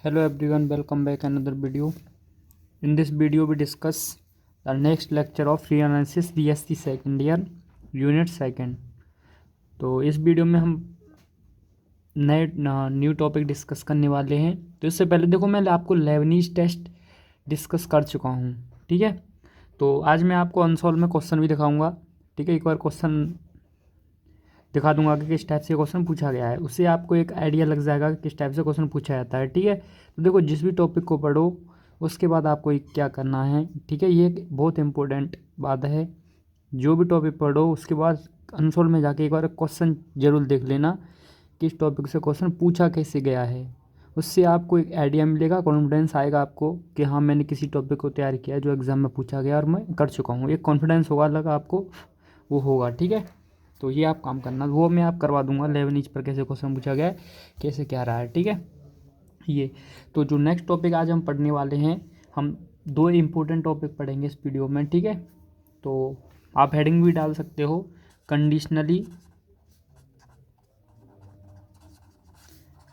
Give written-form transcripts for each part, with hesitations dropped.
Hello everyone, welcome back another video. In this video we discuss the next lecture of free analysis BSc second year unit second. तो इस video में हम नए new topic discuss करने वाले हैं। तो इससे पहले देखो मैं आपको लेबनीज टेस्ट डिस्कस कर चुका हूँ, ठीक है। तो आज मैं आपको अनसॉल्व में क्वेश्चन भी दिखाऊंगा, ठीक है। एक बार क्वेश्चन दिखा दूंगा कि किस टाइप से क्वेश्चन पूछा गया है, उससे आपको एक आइडिया लग जाएगा कि किस टाइप से क्वेश्चन पूछा जाता है, ठीक है। तो देखो जिस भी टॉपिक को पढ़ो उसके बाद आपको क्या करना है, ठीक है। ये एक बहुत इंपॉर्टेंट बात है। जो भी टॉपिक पढ़ो उसके बाद कंसोल में जाके एक बार क्वेश्चन जरूर देख लेना किस टॉपिक से क्वेश्चन पूछा कैसे गया है। उससे आपको एक आइडिया मिलेगा, कॉन्फिडेंस आएगा आपको कि हाँ मैंने किसी टॉपिक को तैयार किया जो एग्ज़ाम में पूछा गया और मैं कर चुका हूँ। एक कॉन्फिडेंस होगा लगा आपको, वो होगा, ठीक है। तो ये आप काम करना, वो मैं आप करवा दूंगा 11 इंच पर कैसे क्वेश्चन पूछा गया है, कैसे क्या रहा है, ठीक है। ये तो जो नेक्स्ट टॉपिक आज हम पढ़ने वाले हैं, हम दो इम्पोर्टेंट टॉपिक पढ़ेंगे इस वीडियो में, ठीक है। तो आप हेडिंग भी डाल सकते हो, conditionally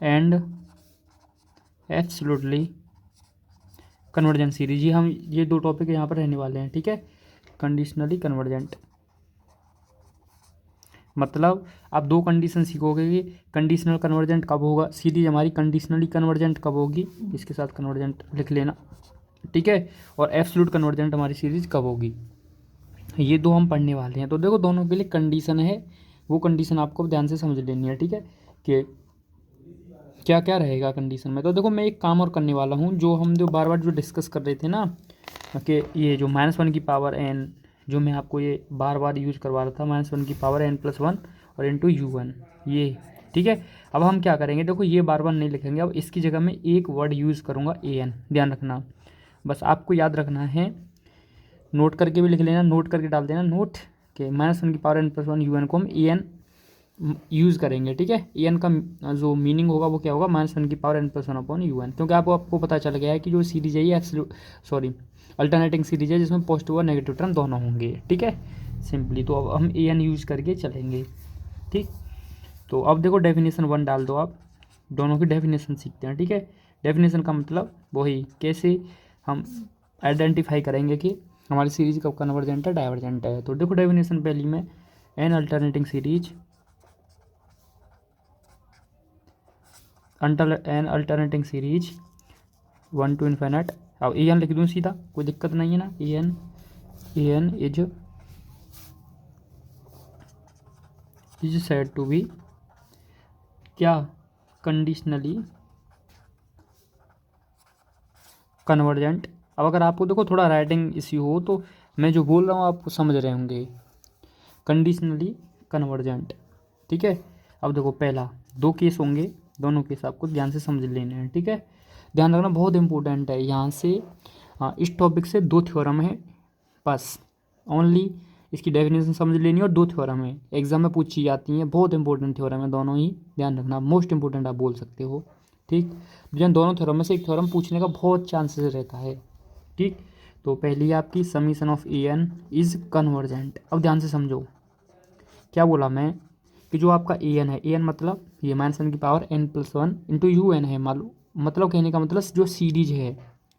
and absolutely convergent series. ये हम ये दो टॉपिक यहाँ पर रहने वाले हैं, ठीक है। कंडीशनली कन्वर्जेंट मतलब आप दो कंडीशन सीखोगे कि कंडीशनल कन्वर्जेंट कब होगा, सीरीज हमारी कंडीशनली कन्वर्जेंट कब होगी, इसके साथ कन्वर्जेंट लिख लेना, ठीक है। और एब्सोल्यूट कन्वर्जेंट हमारी सीरीज कब होगी, ये दो हम पढ़ने वाले हैं। तो देखो दोनों के लिए कंडीशन है, वो कंडीशन आपको ध्यान से समझ लेनी है, ठीक है, कि क्या क्या रहेगा कंडीशन में। तो देखो मैं एक काम और करने वाला हूँ, जो हम जो बार बार जो डिस्कस कर रहे थे ना कि ये जो -1 की पावर n, जो मैं आपको ये बार बार यूज़ करवा रहा था, -1 की पावर n+1 और इंटू u1, ये, ठीक है। अब हम क्या करेंगे, देखो ये बार बार नहीं लिखेंगे, अब इसकी जगह में एक वर्ड यूज़ करूँगा an, ध्यान रखना। बस आपको याद रखना है, नोट करके भी लिख लेना, नोट करके डाल देना नोट के -1 की पावर n+1 un को हम an यूज़ करेंगे, ठीक है। एन का जो मीनिंग होगा वो क्या होगा, -1 की पावर n+1/un, क्योंकि आपको पता चल गया है कि जो सीरीज है ये अल्टरनेटिंग सीरीज है जिसमें पॉजिटिव और नेगेटिव टर्म दोनों होंगे, ठीक है, सिंपली। तो अब हम एन यूज़ करके चलेंगे, ठीक। तो अब देखो डेफिनेशन 1 डाल दो आप, दोनों की डेफिनेशन सीखते हैं, ठीक है। डेफिनेशन का मतलब वही कैसे हम आइडेंटिफाई करेंगे कि हमारी सीरीज कब कन्वर्जेंट है, डाइवर्जेंट है। तो देखो डेफिनेशन पहली में, N alternating series N alternating series 1 to infinite. अब ए एन लिख दूँ सीधा, कोई दिक्कत नहीं है ना। A n is said to be क्या, कंडीशनली कन्वर्जेंट। अब अगर आपको देखो थोड़ा राइटिंग इश्यू हो तो मैं जो बोल रहा हूँ आपको समझ रहे होंगे, कंडीशनली कन्वर्जेंट, ठीक है। अब देखो पहला दो केस होंगे, दोनों केस आपको ध्यान से समझ लेने हैं, ठीक है। ध्यान रखना बहुत इंपॉर्टेंट है यहाँ से। इस टॉपिक से दो थ्योरम है बस, ओनली इसकी डेफिनेशन समझ लेनी है, और दो थ्योरम है एग्जाम में पूछी जाती हैं, बहुत इंपॉर्टेंट थ्योरम है दोनों ही, ध्यान रखना, मोस्ट इंपॉर्टेंट आप बोल सकते हो, ठीक। जिन दोनों थ्योरम में से एक थ्योरम पूछने का बहुत चांसेस रहता है, ठीक। तो पहली आपकी summation of a n is convergent. अब ध्यान से समझो क्या बोला मैं, कि जो आपका ए एन है, ए एन मतलब ये -1 की power n+1 into you N है, मालूम, मतलब कहने का मतलब जो सीरीज है,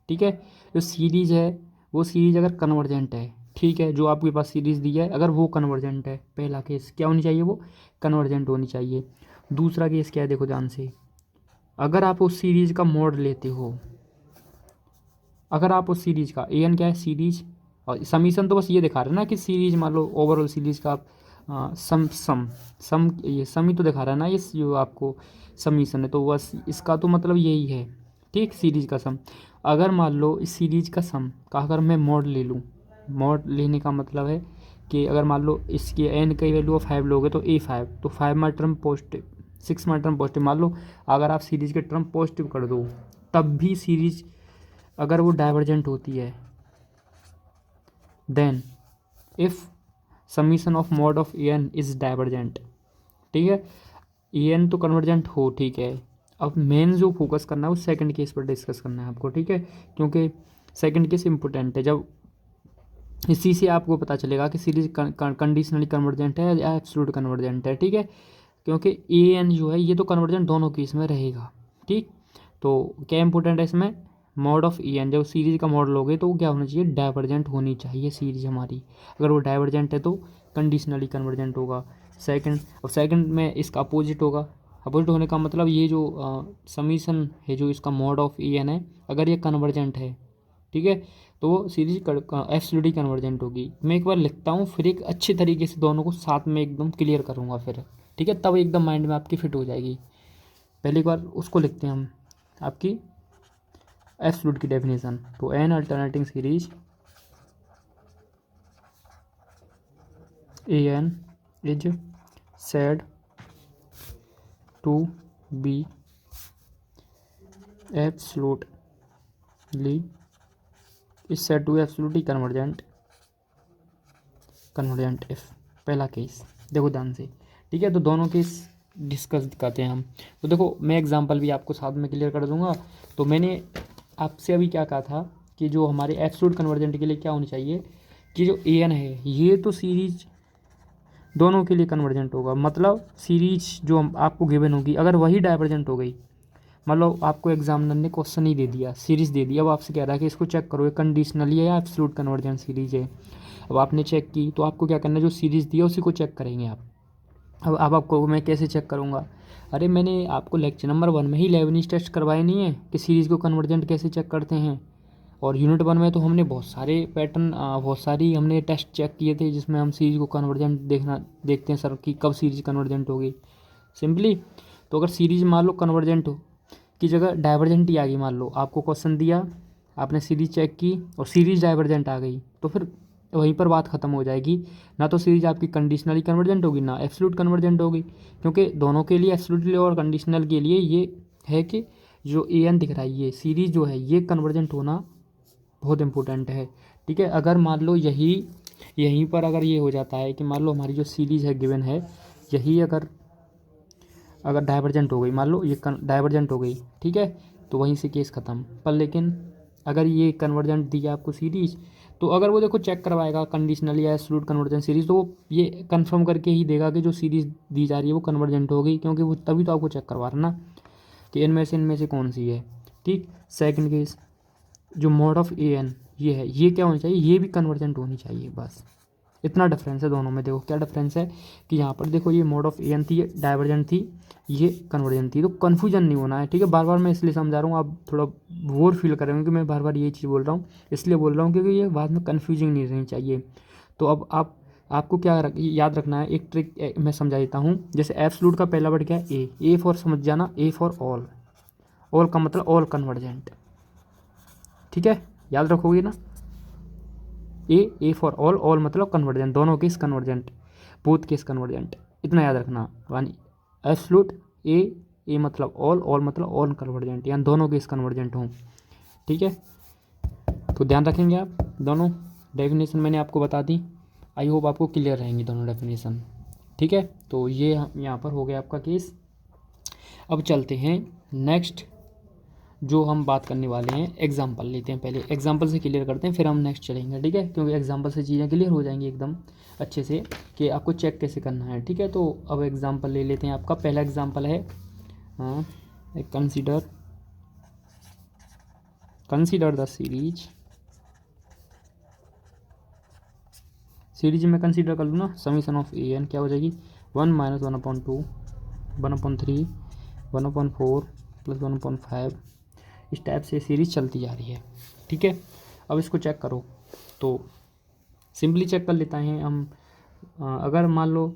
ठीक है, जो सीरीज है वो सीरीज अगर कन्वर्जेंट है, ठीक है, जो आपके पास सीरीज दी है अगर वो कन्वर्जेंट है, पहला केस क्या होनी चाहिए, वो कन्वर्जेंट होनी चाहिए। दूसरा केस क्या है, देखो ध्यान से, अगर आप उस सीरीज का मोड लेते हो, अगर आप उस सीरीज का, ए एन क्या है सीरीज, और समीशन तो बस ये दिखा रहे हैं ना कि सीरीज मान लो ओवरऑल सीरीज का आप सम ये सम ही तो दिखा रहा है ना, ये जो आपको समीशन है, तो बस इसका तो मतलब यही है, ठीक, सीरीज का सम। अगर मान लो इस सीरीज का सम का अगर मैं मॉड ले लूँ, मॉड लेने का मतलब है कि अगर मान लो इसकी एन की वैल्यू ऑफ 5 लोगे तो A5, तो 5 में टर्म पॉजिटिव, 6 में टर्म पॉजिटिव, मान लो अगर आप सीरीज के टर्म पॉजिटिव कर दो तब भी सीरीज अगर वो डाइवर्जेंट होती है, then if summation of mod of a n is divergent, ठीक है। ए एन तो कन्वर्जेंट हो, ठीक है। अब मेन जो फोकस करना है वो सेकंड केस पर डिस्कस करना है आपको, ठीक है, क्योंकि सेकंड केस इंपॉर्टेंट है। जब इसी से आपको पता चलेगा कि सीरीज कंडीशनली कन्वर्जेंट है या एब्सोल्यूट कन्वर्जेंट है, ठीक है, क्योंकि ए एन जो है ये तो कन्वर्जेंट दोनों केस में रहेगा, ठीक। तो क्या इंपॉर्टेंट है इसमें, मॉड ऑफ ई एन। जब सीरीज का मॉडल हो गए तो वो क्या होना चाहिए, डाइवर्जेंट होनी चाहिए सीरीज हमारी। अगर वो डाइवर्जेंट है तो कंडीशनली कन्वर्जेंट होगा। सेकंड, और सेकंड में इसका अपोजिट होगा। अपोजिट होने का मतलब ये जो समीशन है, जो इसका मॉड ऑफ ई एन है, अगर ये कन्वर्जेंट है, ठीक है, तो वो सीरीज एब्सोल्युटली कन्वर्जेंट होगी। मैं एक बार लिखता हूँ, फिर एक अच्छे तरीके से दोनों को साथ में एकदम क्लियर करूँगा फिर, ठीक है, तब एकदम माइंड में आपकी फिट हो जाएगी। पहले एक बार उसको लिखते हैं हम, आपकी एब्सोल्यूट की डेफिनेशन। तो an alternating series a n is said to be absolutely is said to absolutely convergent if. पहला केस देखो ध्यान से, ठीक है, तो दोनों केस डिस्कस करते हैं हम। तो देखो मैं एग्जांपल भी आपको साथ में क्लियर कर दूंगा। तो मैंने आपसे अभी क्या कहा था कि जो हमारे एब्सोल्यूट कन्वर्जेंट के लिए क्या होनी चाहिए, कि जो ए एन है ये तो सीरीज दोनों के लिए कन्वर्जेंट होगा। मतलब सीरीज जो आपको गिवन होगी, अगर वही डाइवर्जेंट हो गई, मतलब आपको एग्जामिनर ने क्वेश्चन ही दे दिया, सीरीज दे दी, अब आपसे कह रहा है कि इसको चेक करो ये कंडीशनली है या एब्सोल्यूट कन्वर्जेंट सीरीज है। अब आपने चेक की, तो आपको क्या करना है, जो सीरीज दिया उसी को चेक करेंगे आप। अब आपको मैं कैसे चेक करूँगा, अरे मैंने आपको लेक्चर नंबर 1 में ही लेबनीज़ टेस्ट करवाए नहीं है कि सीरीज़ को कन्वर्जेंट कैसे चेक करते हैं। और यूनिट 1 में तो हमने बहुत सारे पैटर्न, बहुत सारी हमने टेस्ट चेक किए थे, जिसमें हम सीरीज़ को कन्वर्जेंट देखते हैं सर कि कब सीरीज़ कन्वर्जेंट होगी सिंपली। तो अगर सीरीज़ मान लो कन्वर्जेंट हो की जगह डाइवर्जेंट ही आ गई, मान लो आपको क्वेश्चन दिया, आपने सीरीज चेक की और सीरीज डाइवर्जेंट आ गई, तो फिर वहीं पर बात ख़त्म हो जाएगी। ना तो सीरीज आपकी कंडीशनली कन्वर्जेंट होगी, ना एब्सोल्यूट कन्वर्जेंट होगी, क्योंकि दोनों के लिए, एब्सोल्यूटली और कंडीशनल के लिए, ये है कि जो ए एन दिख रहा है, ये सीरीज जो है ये कन्वर्जेंट होना बहुत इंपॉर्टेंट है, ठीक है। अगर मान लो यहीं पर अगर ये हो जाता है कि मान लो हमारी जो सीरीज है गिवन है, यही अगर डाइवर्जेंट हो गई, मान लो ये डाइवर्जेंट हो गई, ठीक है, तो वहीं से केस ख़त्म। पर लेकिन अगर ये कन्वर्जेंट दी आपको सीरीज, तो अगर वो देखो चेक करवाएगा कंडीशनली या एब्सोल्यूट कन्वर्जेंट सीरीज, तो वो ये कंफर्म करके ही देगा कि जो सीरीज दी जा रही है वो कन्वर्जेंट हो गई, क्योंकि वो तभी तो आपको चेक करवा रहा ना कि इनमें से कौन सी है, ठीक। सेकंड केस, जो मॉड ऑफ ए एन ये है, ये क्या होनी चाहिए, ये भी कन्वर्जेंट होनी चाहिए, बस इतना डिफरेंस है दोनों में। देखो क्या डिफरेंस है कि यहाँ पर देखो ये मोड ऑफ ए एन थी, ये डाइवर्जेंट थी, ये कन्वर्जेंट थी, तो कन्फ्यूजन नहीं होना है, ठीक है। बार बार मैं इसलिए समझा रहा हूँ, आप थोड़ा बोर फील करेंगे कि मैं बार बार ये चीज़ बोल रहा हूँ, इसलिए बोल रहा हूँ क्योंकि ये बाद में कन्फ्यूजिंग नहीं रहनी चाहिए। तो अब आपको क्या याद रखना है, एक ट्रिक मैं समझा देता हूँ। जैसे एब्सोल्यूट का पहला वर्ड क्या है, ए फॉर समझ जाना, ए फॉर ऑल, ऑल का मतलब ऑल कन्वर्जेंट, ठीक है, याद रखोगे ना। ए फॉर ऑल, ऑल मतलब कन्वर्जेंट, दोनों case convergent, both case convergent, इतना याद रखना। यानी एब्सोल्यूट ए मतलब ऑल मतलब ऑल कन्वर्जेंट, यानी दोनों केस कन्वर्जेंट हों, ठीक है। तो ध्यान रखेंगे आप, दोनों डेफिनेशन मैंने आपको बता दी, आई होप आपको क्लियर रहेंगी दोनों डेफिनेशन, ठीक है। तो ये यहाँ पर हो गया आपका केस। अब चलते हैं नेक्स्ट, जो हम बात करने वाले हैं, एग्जाम्पल लेते हैं, पहले एग्जाम्पल से क्लियर करते हैं, फिर हम नेक्स्ट चलेंगे, ठीक है, क्योंकि एग्जाम्पल से चीज़ें क्लियर हो जाएंगी एकदम अच्छे से कि आपको चेक कैसे करना है, ठीक है। तो अब एग्जाम्पल ले लेते हैं। आपका पहला एग्जाम्पल है, कंसीडर द सीरीज में कंसीडर कर लूँ ना, समीशन ऑफ ए एन क्या हो जाएगी, 1 - 1/2, 1/3, 1/4 + 1/5, इस टाइप से सीरीज चलती जा रही है, ठीक है। अब इसको चेक करो, तो सिंपली चेक कर लेते हैं हम। अगर मान लो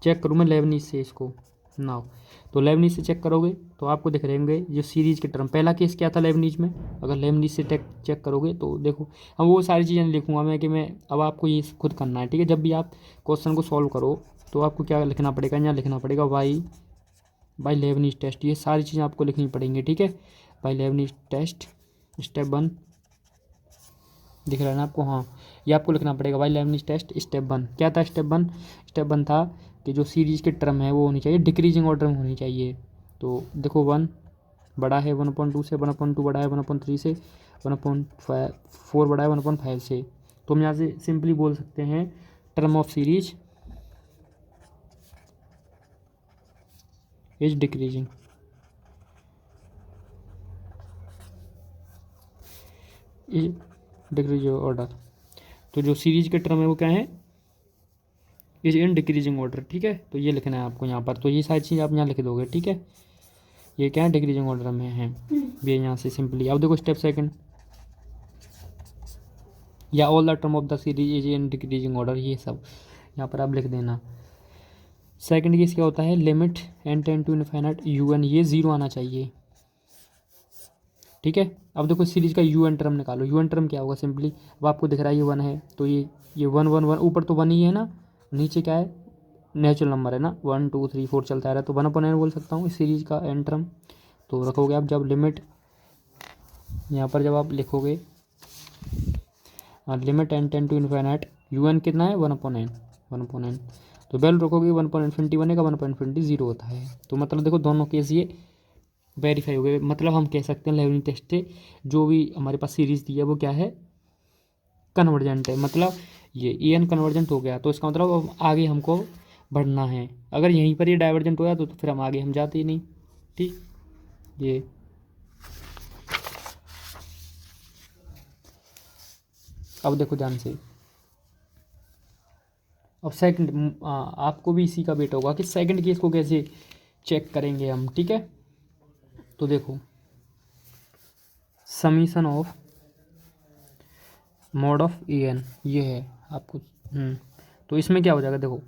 चेक करूँ मैं लेबनीज़ से इसको नाउ, तो लेबनीज़ से चेक करोगे तो आपको दिख रहेंगे जो सीरीज़ के टर्म। पहला केस क्या था लेबनीज़ में, अगर लेबनीज़ से चेक करोगे तो देखो, हम वो सारी चीज़ें लिखूँगा मैं कि मैं, अब आपको ये खुद करना है, ठीक है। जब भी आप क्वेश्चन को सॉल्व करो तो आपको क्या लिखना पड़ेगा, यहाँ लिखना पड़ेगा बाई लेबनीज़ टेस्ट, ये सारी चीज़ें आपको लिखनी पड़ेंगी, ठीक है। बाई लेबनीज़ टेस्ट स्टेप 1 दिख रहा है ना आपको, हाँ, ये आपको लिखना पड़ेगा बाई लेबनीज़ टेस्ट स्टेप 1। क्या था स्टेप वन था कि जो सीरीज़ के टर्म है वो होनी चाहिए डिक्रीजिंग ऑर्डर में होनी चाहिए। तो देखो 1 बड़ा है 1/2 से, 1/2 बड़ा है 1/3 से, 1/4 बड़ा है 1/5 से। तो हम यहाँ से सिंपली बोल सकते हैं term of series is decreasing, is decreasing order. तो जो सीरीज के टर्म है वो क्या है, इज इन डिक्रीजिंग ऑर्डर। ठीक है, तो ये लिखना है आपको यहाँ पर। तो ये सारी चीज़ आप यहाँ लिख दोगे। ठीक है, ये क्या है, डिक्रीजिंग ऑर्डर में है ये यहाँ से सिंपली। अब देखो स्टेप सेकंड, या all the term of the series is in decreasing order, ये सब यहाँ पर आप लिख देना। सेकंड केस क्या होता है, limit n tend to infinite un, ये ज़ीरो आना चाहिए। ठीक है, अब देखो सीरीज का un टर्म निकालो। un टर्म क्या होगा, सिंपली अब आपको दिख रहा है ये 1 है, तो ये 1 1 1, ऊपर तो 1 ही है ना, नीचे क्या है, नेचुरल नंबर है ना, 1 2 3 4 चलता रहा, तो 1/n बोल सकता हूँ इस सीरीज का n टर्म। तो रखोगे आप जब लिमिट, यहाँ पर जब आप लिखोगे limit n tend to infinite un कितना है, 1/n, तो वैल्यू रखोगे 1/∞ बनेगा, 1/∞ होता है। तो मतलब देखो दोनों केस ये वेरीफाई हो गए। मतलब हम कह सकते हैं लेवनिंग टेस्ट से जो भी हमारे पास सीरीज दी है वो क्या है, कन्वर्जेंट है। मतलब ये एन कन्वर्जेंट हो गया, तो इसका मतलब अब आगे हमको बढ़ना है। अगर यहीं पर ये डाइवर्जेंट हो गया तो फिर हम आगे हम जाते ही नहीं। ठीक, ये अब देखो ध्यान से, अब सेकंड आपको भी इसी का वेट होगा कि सेकंड केस को कैसे चेक करेंगे हम। ठीक है, तो देखो summation of mod of a n ये है आपको। तो इसमें क्या हो जाएगा देखो,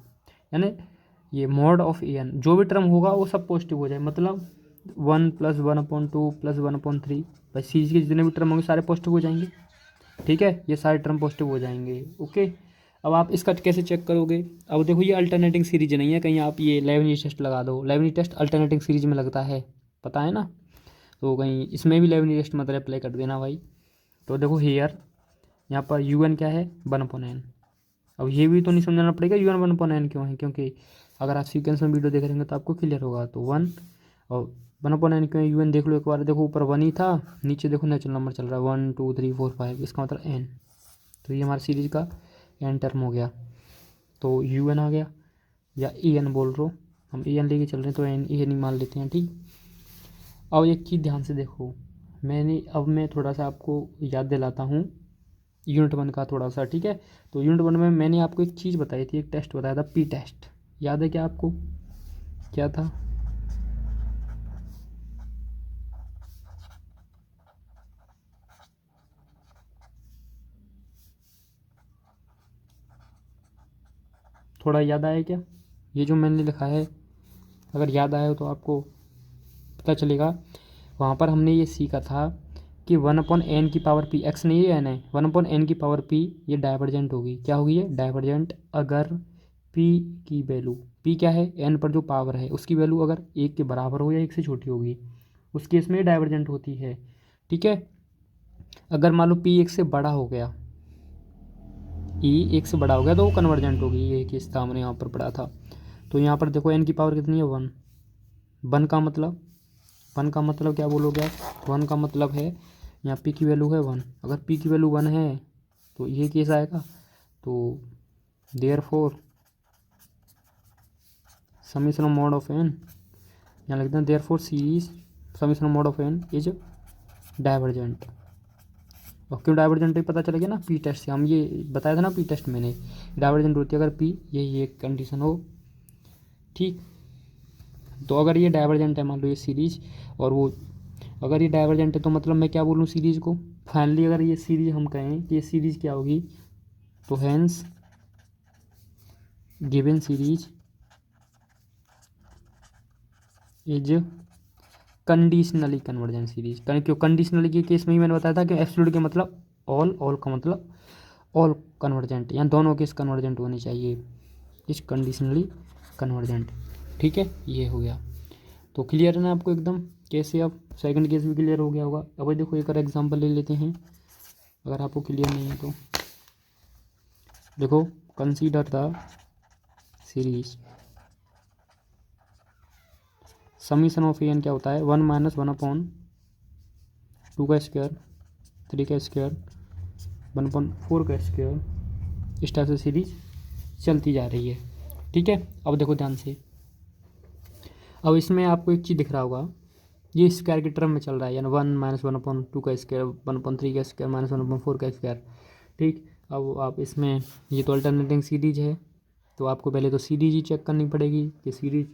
यानी ये मॉड ऑफ ए एन जो भी टर्म होगा वो सब पॉजिटिव हो जाए। मतलब 1 + 1/2 + 1/3, भाई सीरीज के जितने भी टर्म होंगे सारे पॉजिटिव हो जाएंगे। ठीक है, ये सारे टर्म पॉजिटिव हो जाएंगे। ओके, अब आप इसका कैसे चेक करोगे, अब देखो ये अल्टरनेटिंग सीरीज नहीं है, कहीं आप ये लेबनिज़ टेस्ट लगा दो। लेबनिज़ टेस्ट अल्टरनेटिंग सीरीज में लगता है, पता है ना, तो कहीं इसमें भी लेबनिज़ टेस्ट मतलब अप्लाई कर देना भाई। तो देखो हेयर यहाँ पर un क्या है, 1/n। अब ये भी तो नहीं समझाना पड़ेगा un 1/n क्यों है, क्योंकि अगर आप सीक्वेंस में वीडियो देख रहे होंगे तो आपको क्लियर होगा। तो 1 और 1/n क्यों है, un देख लो एक बार, देखो ऊपर 1 ही था, नीचे देखो नेचुरल नंबर चल रहा है 1 2 3 4 5, इसका मतलब n। तो ये हमारी सीरीज का n टर्म हो गया, तो un आ गया, या en बोल रहे हो, हम en लेके चल रहे हैं तो n ही मान लेते हैं। ठीक, अब एक चीज़ ध्यान से देखो, मैं थोड़ा सा आपको याद दिलाता हूँ यूनिट 1 का थोड़ा सा। ठीक है, तो यूनिट 1 में मैंने आपको एक चीज़ बताई थी, एक टेस्ट बताया था, पी टेस्ट, याद है क्या आपको, क्या था, थोड़ा याद आया क्या, ये जो मैंने लिखा है, अगर याद आया हो तो आपको पता चलेगा। वहाँ पर हमने ये सीखा था कि 1/n की पावर p, x नहीं है n है, 1/n की पावर p ये डाइवर्जेंट होगी। क्या होगी ये डाइवर्जेंट, अगर p की वैल्यू, p क्या है, n पर जो पावर है उसकी वैल्यू अगर 1 के बराबर हो या 1 से छोटी होगी, उस केस में डाइवर्जेंट होती है। ठीक है, अगर मान लो p 1 से बड़ा हो गया, e 1 से बड़ा हो गया तो वो कन्वर्जेंट होगी। ये केस था हमने यहाँ पर पढ़ा था। तो यहाँ पर देखो n की पावर कितनी है, 1। 1 का मतलब क्या बोलोगे आप, 1 का मतलब है यहाँ p की वैल्यू है 1, अगर p की वैल्यू 1 है तो ये केस आएगा। तो therefore summation of mod of n, यहाँ लिखते हैं therefore series summation of mod of n is divergent. और क्यों डाइवर्जेंट पता चलेगा ना, पी टेस्ट से हम ये बताया था ना, पी टेस्ट मैंने डाइवर्जेंट होती है अगर p यही एक कंडीशन हो। ठीक, तो अगर ये डाइवर्जेंट है मान लो ये सीरीज, और वो अगर ये डाइवर्जेंट है तो मतलब मैं क्या बोलूँ सीरीज को, फाइनली अगर ये सीरीज हम कहें कि ये सीरीज क्या होगी, तो hence given series is conditionally convergent series. क्यों कंडीशनली के केस में ही मैंने बताया था कि एब्सोल्यूट के मतलब ऑल का मतलब ऑल कन्वर्जेंट, या दोनों केस कन्वर्जेंट होने चाहिए, इज कंडीशनली कन्वर्जेंट। ठीक है, ये हो गया। तो क्लियर है ना आपको एकदम, कैसे अब सेकंड केस भी क्लियर हो गया होगा। अब देखो एक और एग्जांपल ले लेते हैं, अगर आपको क्लियर नहीं है तो देखो, consider the series summation of n क्या होता है, 1 - 1/2 का स्क्वायर, 3 का स्क्वायर, 1/4 का स्क्वायर, इस टाइप से सीरीज चलती जा रही है। ठीक है, अब देखो ध्यान से, अब इसमें आपको एक चीज़ दिख रहा होगा, ये स्क्वायर की टर्म में चल रहा है, यानी 1 - 1/2 का स्क्वायर, 1/3 का स्क्वायर, -1/4 का स्क्वायर। ठीक, अब आप इसमें, ये तो अल्टरनेटिंग सीरीज है, तो आपको पहले तो सीरीज ही चेक करनी पड़ेगी कि सीरीज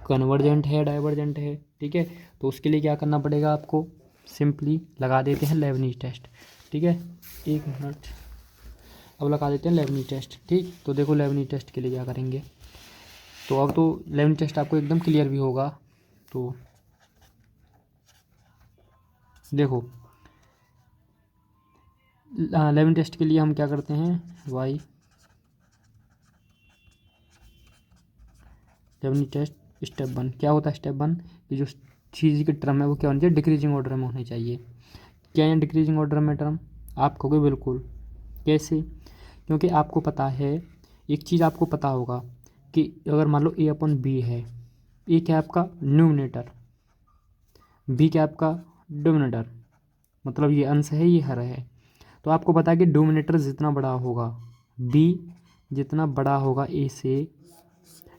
कन्वर्जेंट है डाइवर्जेंट है। ठीक है, तो उसके लिए क्या करना पड़ेगा आपको, सिंपली लगा देते हैं लेबनीज़ टेस्ट। ठीक है, 1 मिनट, अब लगा देते हैं लेबनीज़ टेस्ट। ठीक, तो देखो लेबनीज़ टेस्ट के लिए क्या करेंगे, तो अब तो लेबनीज़ टेस्ट आपको एकदम क्लियर भी होगा। तो देखो लेबनीज़ टेस्ट के लिए हम क्या करते हैं, वाई लेबनीज़ टेस्ट स्टेप 1 क्या होता है, स्टेप 1 कि जो चीज़ की टर्म है वो क्या होनी चाहिए, डिक्रीजिंग ऑर्डर में होनी चाहिए। क्या है डिक्रीजिंग ऑर्डर में टर्म, आप कहोगे बिल्कुल, कैसे, क्योंकि आपको पता है, एक चीज़ आपको पता होगा कि अगर मान लो A/B है, ए क्या है आपका न्यूमिनेटर, बी क्या है आपका डिनोमिनेटर, मतलब ये अंश है ये हर है। तो आपको पता है कि डिनोमिनेटर जितना बड़ा होगा, बी जितना बड़ा होगा ए से,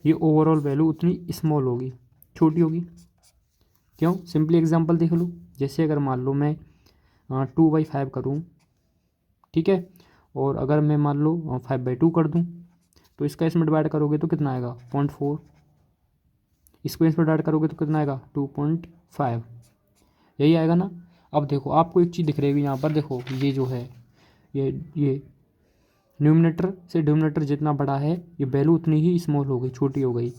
ये ओवरऑल वैल्यू उतनी स्मॉल होगी, छोटी होगी। क्यों, सिंपली एग्जांपल देख लो, जैसे अगर मान लो मैं 2/5 करूँ, ठीक है, और अगर मैं मान लो 5/2 कर दूँ, तो इसका इसमें डिवाइड करोगे तो कितना आएगा 0.4, इसको इसमें डिवाइड करोगे तो कितना आएगा 2.5, यही आएगा ना। अब देखो आपको एक चीज़ दिख रही है यहाँ पर, देखो ये जो है ये न्यूमिनेटर से डिनोमिनेटर जितना बड़ा है, ये वैल्यू उतनी ही स्मॉल हो गई, छोटी हो गई।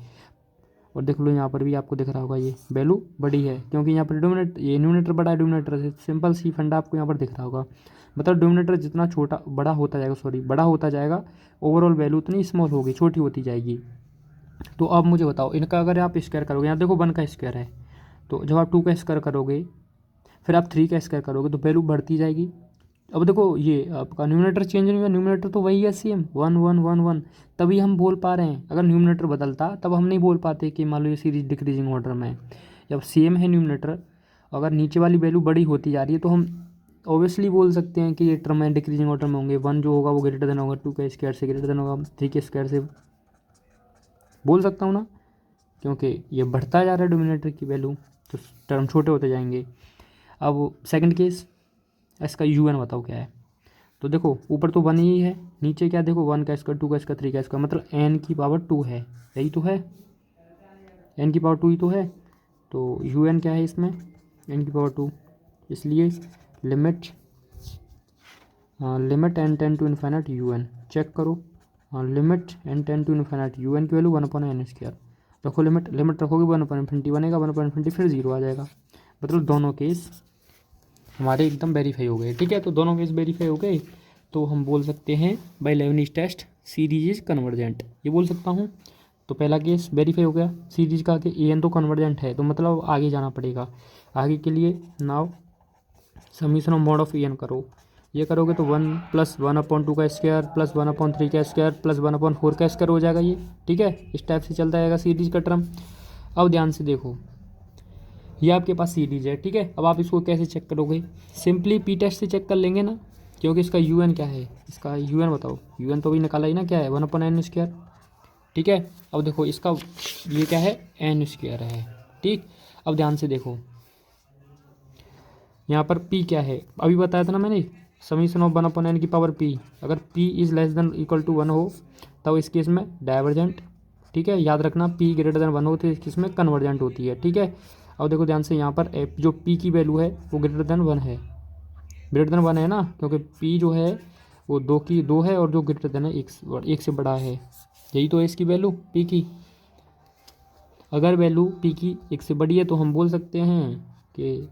और देख लो यहाँ पर भी आपको दिख रहा होगा ये वैल्यू बड़ी है, क्योंकि यहाँ पर डिनोमिनेटर, ये न्यूमिनेटर बड़ा है डिनोमिनेटर से, सिंपल सी फंडा आपको यहाँ पर दिख रहा होगा। मतलब डिनोमिनेटर जितना छोटा बड़ा होता जाएगा, सॉरी बड़ा होता जाएगा, ओवरऑल वैल्यू उतनी स्मॉल होगी, छोटी होती जाएगी। तो अब मुझे बताओ, इनका अगर आप स्क्वायर करोगे, यहाँ देखो 1 का स्क्वायर है, तो जब आप 2 का स्क्वायर करोगे, फिर आप 3 का स्क्वायर करोगे, तो वैल्यू बढ़ती जाएगी। अब देखो ये आपका न्यूमिनेटर चेंज नहीं हुआ, न्यूमिनेटर तो वही है सेम 1 1 1 1, तभी हम बोल पा रहे हैं। अगर न्यूमिनेटर बदलता तब हम नहीं बोल पाते कि मान लो ये सीरीज डिक्रीजिंग ऑर्डर में है। जब सेम है न्यूमिनेटर, अगर नीचे वाली वैल्यू बड़ी होती जा रही है, तो हम ऑब्वियसली बोल सकते हैं कि ये टर्म है डिक्रीजिंग ऑर्डर में होंगे। 1 जो होगा वो ग्रेटर देन होगा 2 का स्क्वायर से, ग्रेटर देन होगा 3 के स्क्वायर से, बोल सकता हूँ ना, क्योंकि ये बढ़ता जा रहा है डोमिनेटर की वैल्यू, तो टर्म छोटे होते जाएंगे। अब सेकंड केस, इसका UN बताओ क्या है। तो देखो ऊपर तो 1 ही है, नीचे क्या देखो 1 का स्क्वायर, 2 का स्क्वायर, 3 का स्क्वायर, मतलब n की पावर 2 है, यही तो है, n की पावर 2 ही तो है। तो UN क्या है इसमें, n की पावर 2, इसलिए limit limit n tends to infinite UN check करो, limit n tends to infinite UN की वैल्यू 1/n², रखो लिमिट, लिमिट रखोगे 1/∞ बनेगा, 1/∞ फिर 0 आ जाएगा। मतलब दोनों केस हमारे एकदम वेरीफाई हो गए। ठीक है, तो दोनों केस वेरीफाई हो गए, तो हम बोल सकते हैं by Leibniz test series is convergent, ये बोल सकता हूँ। तो पहला केस वेरीफाई हो गया सीरीज का कि AN तो कन्वर्जेंट है, तो मतलब आगे जाना पड़ेगा। आगे के लिए now summation of mod of AN करो, ये करोगे तो 1 + 1/2 का स्क्वायर प्लस 1/3 का स्क्वायर प्लस 1/4 का स्क्वायर हो जाएगा ये। ठीक है, इस टाइप से चलता जाएगा सीरीज का टर्म। अब ध्यान से देखो, ये आपके पास सीरीज है। ठीक है, अब आप इसको कैसे चेक करोगे, सिंपली P टेस्ट से चेक कर लेंगे ना, क्योंकि इसका UN क्या है, इसका UN बताओ, UN तो भी निकाला ही ना, क्या है 1/n²। ठीक है, अब देखो इसका ये क्या है n² है। ठीक, अब ध्यान से देखो यहाँ पर P क्या है, अभी बताया था ना मैंने, समीशन ऑफ 1/n की पावर P, अगर P is less than equal to 1 हो तब इस केस में डाइवर्जेंट। ठीक है, याद रखना P ग्रेटर देन 1 हो तो इस केस में कन्वर्जेंट होती है। ठीक है, अब देखो ध्यान से यहाँ पर जो P की वैल्यू है वो ग्रेटर देन 1 है, ग्रेटर देन 1 है ना, क्योंकि P जो है वो 2 है, और जो ग्रेटर देन है 1 से बड़ा है, यही तो है इसकी वैल्यू P की। अगर वैल्यू P की 1 से बड़ी है तो हम बोल सकते हैं कि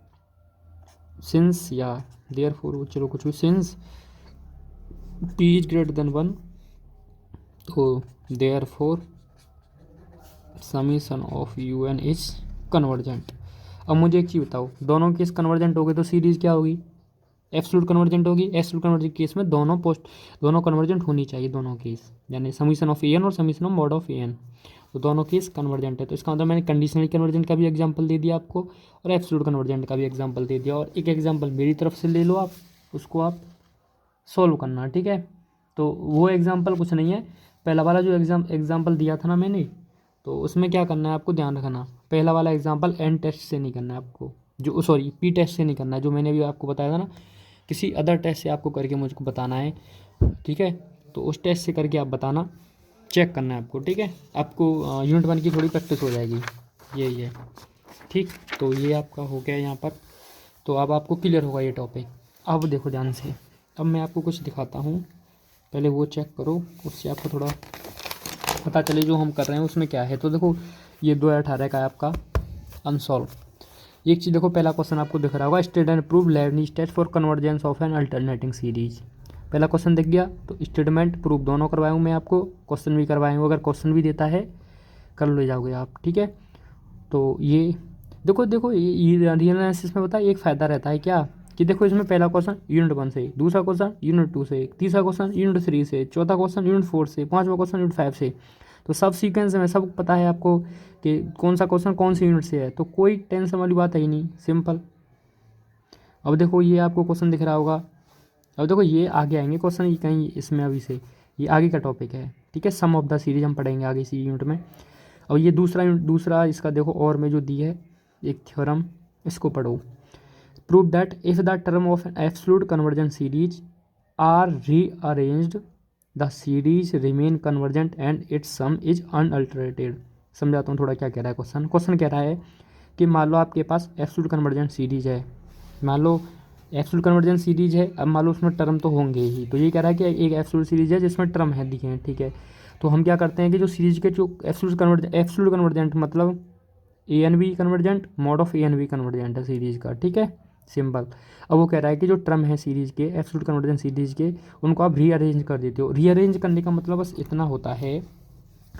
सिंस या देयरफॉर, चलो कुछ भी, since P is greater than 1, तो therefore summation of UN is convergent. अब मुझे एक चीज़ बताओ, दोनों केस कन्वर्जेंट हो गए तो सीरीज़ क्या होगी, एब्सोल्यूट कन्वर्जेंट होगी। एब्सोल्यूट कन्वर्जेंट केस में दोनों कन्वर्जेंट होनी चाहिए, दोनों केस, यानी समीशन ऑफ AN और summation of mod of AN, तो दोनों केस कन्वर्जेंट है। तो इसका मतलब मैंने कंडीशनल कन्वर्जेंट का भी एग्जांपल दे दिया आपको, और एब्सोल्यूट कन्वर्जेंट का भी एग्जांपल दे दिया, और एक एग्जांपल मेरी तरफ से ले लो आप, उसको आप सॉल्व करना। ठीक है, तो वो एग्जांपल कुछ नहीं है, पहला वाला जो एग्जांपल दिया था ना मैंने, तो उसमें क्या करना है आपको ध्यान रखना, पहला वाला एग्जांपल एन टेस्ट से नहीं करना है आपको, जो सॉरी पी टेस्ट से नहीं करना है, जो मैंने अभी आपको बताया था ना, किसी अदर टेस्ट से आपको करके मुझको बताना है, ठीक है। तो उस टेस्ट से करके आप बताना, चेक करना है आपको, ठीक है। आपको यूनिट 1 की थोड़ी प्रैक्टिस हो जाएगी, यही है, ठीक। तो ये आपका हो गया यहाँ पर, तो अब आपको क्लियर होगा ये टॉपिक। अब देखो ध्यान से, अब मैं आपको कुछ दिखाता हूँ, पहले वो चेक करो, उससे आपको थोड़ा पता चले जो हम कर रहे हैं उसमें क्या है। तो देखो ये 2018 का है आपका अनसॉल्व। एक चीज़ देखो, पहला क्वेश्चन आपको दिख रहा होगा, state and prove Leibniz test for convergence of an alternating series. पहला क्वेश्चन दिख गया, तो स्टेटमेंट प्रूफ दोनों करवाया हूँ मैं आपको, क्वेश्चन भी करवाए हूँ, अगर क्वेश्चन भी देता है कर ले जाओगे आप, ठीक है। तो ये देखो देखो ये रियल एनालिसिस में पता है एक फ़ायदा रहता है क्या, कि देखो इसमें पहला क्वेश्चन यूनिट 1 से, दूसरा क्वेश्चन यूनिट 2 से, तीसरा क्वेश्चन यूनिट 3 से, चौथा क्वेश्चन यूनिट 4 से, पाँचवा क्वेश्चन यूनिट 5 से। तो सब सीक्वेंस में सब पता है आपको कि कौन सा क्वेश्चन कौन सी यूनिट से है, तो कोई टेंशन वाली बात है ही नहीं, सिंपल। अब देखो ये आपको क्वेश्चन दिख रहा होगा, अब देखो ये आगे आएंगे क्वेश्चन, ये कहीं इसमें अभी से ये आगे का टॉपिक है, ठीक है। सम ऑफ द सीरीज हम पढ़ेंगे आगे इसी यूनिट में। और ये दूसरा इसका देखो, और में जो दी है एक थ्योरम, इसको पढ़ो। Prove that if the term of an absolute convergent series are rearranged the series remain convergent and its sum is unaltered. समझाता हूँ थोड़ा क्या कह रहा है क्वेश्चन कह रहा है कि मान लो आपके पास एब्सोल्यूट कन्वर्जेंट सीरीज है, मान लो एब्सोल्यूट कन्वर्जेंट सीरीज है, अब मान लो उसमें टर्म तो होंगे ही, तो ये कह रहा है कि एक एब्सोल्यूट सीरीज है जिसमें टर्म है दिखे हैं, ठीक है। तो हम क्या करते हैं कि जो सीरीज के जो एब्सोल्यूट कन्वर्जेंट मतलब a n be convergent, mod of a n be convergent है सीरीज का, ठीक है, सिंपल। अब वो कह रहा है कि जो टर्म है सीरीज के, एब्सोल्यूट कन्वर्जेंट सीरीज के, उनको आप रीअरेंज कर देते हो। रीअरेंज करने का मतलब बस इतना होता है,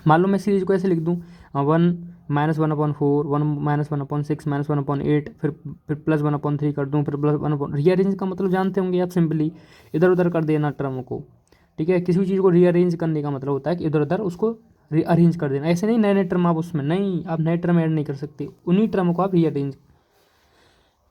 मान लो मैं सीरीज को ऐसे लिख दूँ, 1-1/4, 1-1/6, -1/8, फिर +1/3 कर दूँ, फिर +1। रीअरेंज का मतलब जानते होंगे आप, सिंपली इधर उधर कर देना टर्म को, ठीक है। किसी भी चीज़ को रीअरेंज करने का मतलब होता है कि इधर उधर उसको रीअरेंज कर देना, ऐसे नहीं नए नए टर्म आप उसमें नहीं, आप नए टर्म ऐड नहीं कर सकते, उन्हीं टर्म को आप रीअरेंज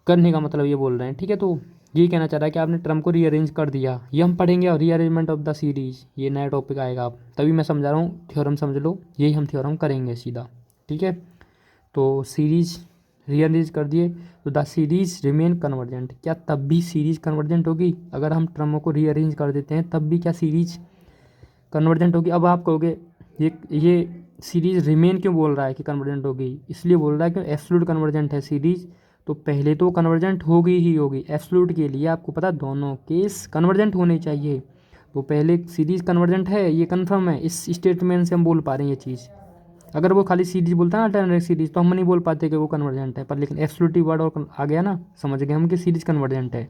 करने का मतलब ये बोल रहे हैं, ठीक है। तो ये कहना चाह रहा है कि आपने टर्म को रीअरेंज कर दिया, ये हम पढ़ेंगे, और रीअरेंजमेंट ऑफ द सीरीज, ये नया टॉपिक आएगा, आप तभी मैं समझा रहा हूँ, थ्योरम समझ लो, यही हम थ्योरम करेंगे सीधा, ठीक है। तो सीरीज रीअरेंज कर दिए, तो द सीरीज रिमेन कन्वर्जेंट, क्या तब भी सीरीज कन्वर्जेंट होगी? अगर हम टर्मों को रीअरेंज कर देते हैं तब भी क्या सीरीज कन्वर्जेंट होगी? अब आप कहोगे ये सीरीज रिमेन क्यों बोल रहा है कि कन्वर्जेंट होगी? इसलिए बोल रहा है कि एब्सोल्यूट कन्वर्जेंट है सीरीज, तो पहले तो कन्वर्जेंट होगी ही होगी। एब्सोल्यूट के लिए आपको पता दोनों केस कन्वर्जेंट होने चाहिए, तो पहले सीरीज कन्वर्जेंट है, ये कन्फर्म है, इस स्टेटमेंट से हम बोल पा रहे हैं ये चीज़। अगर वो खाली सीरीज बोलता है ना अल्टरनेट सीरीज, तो हम नहीं बोल पाते कि वो कन्वर्जेंट है, पर लेकिन एब्सोल्यूट वर्ड और आ गया ना, समझ गए हम कि सीरीज कन्वर्जेंट है।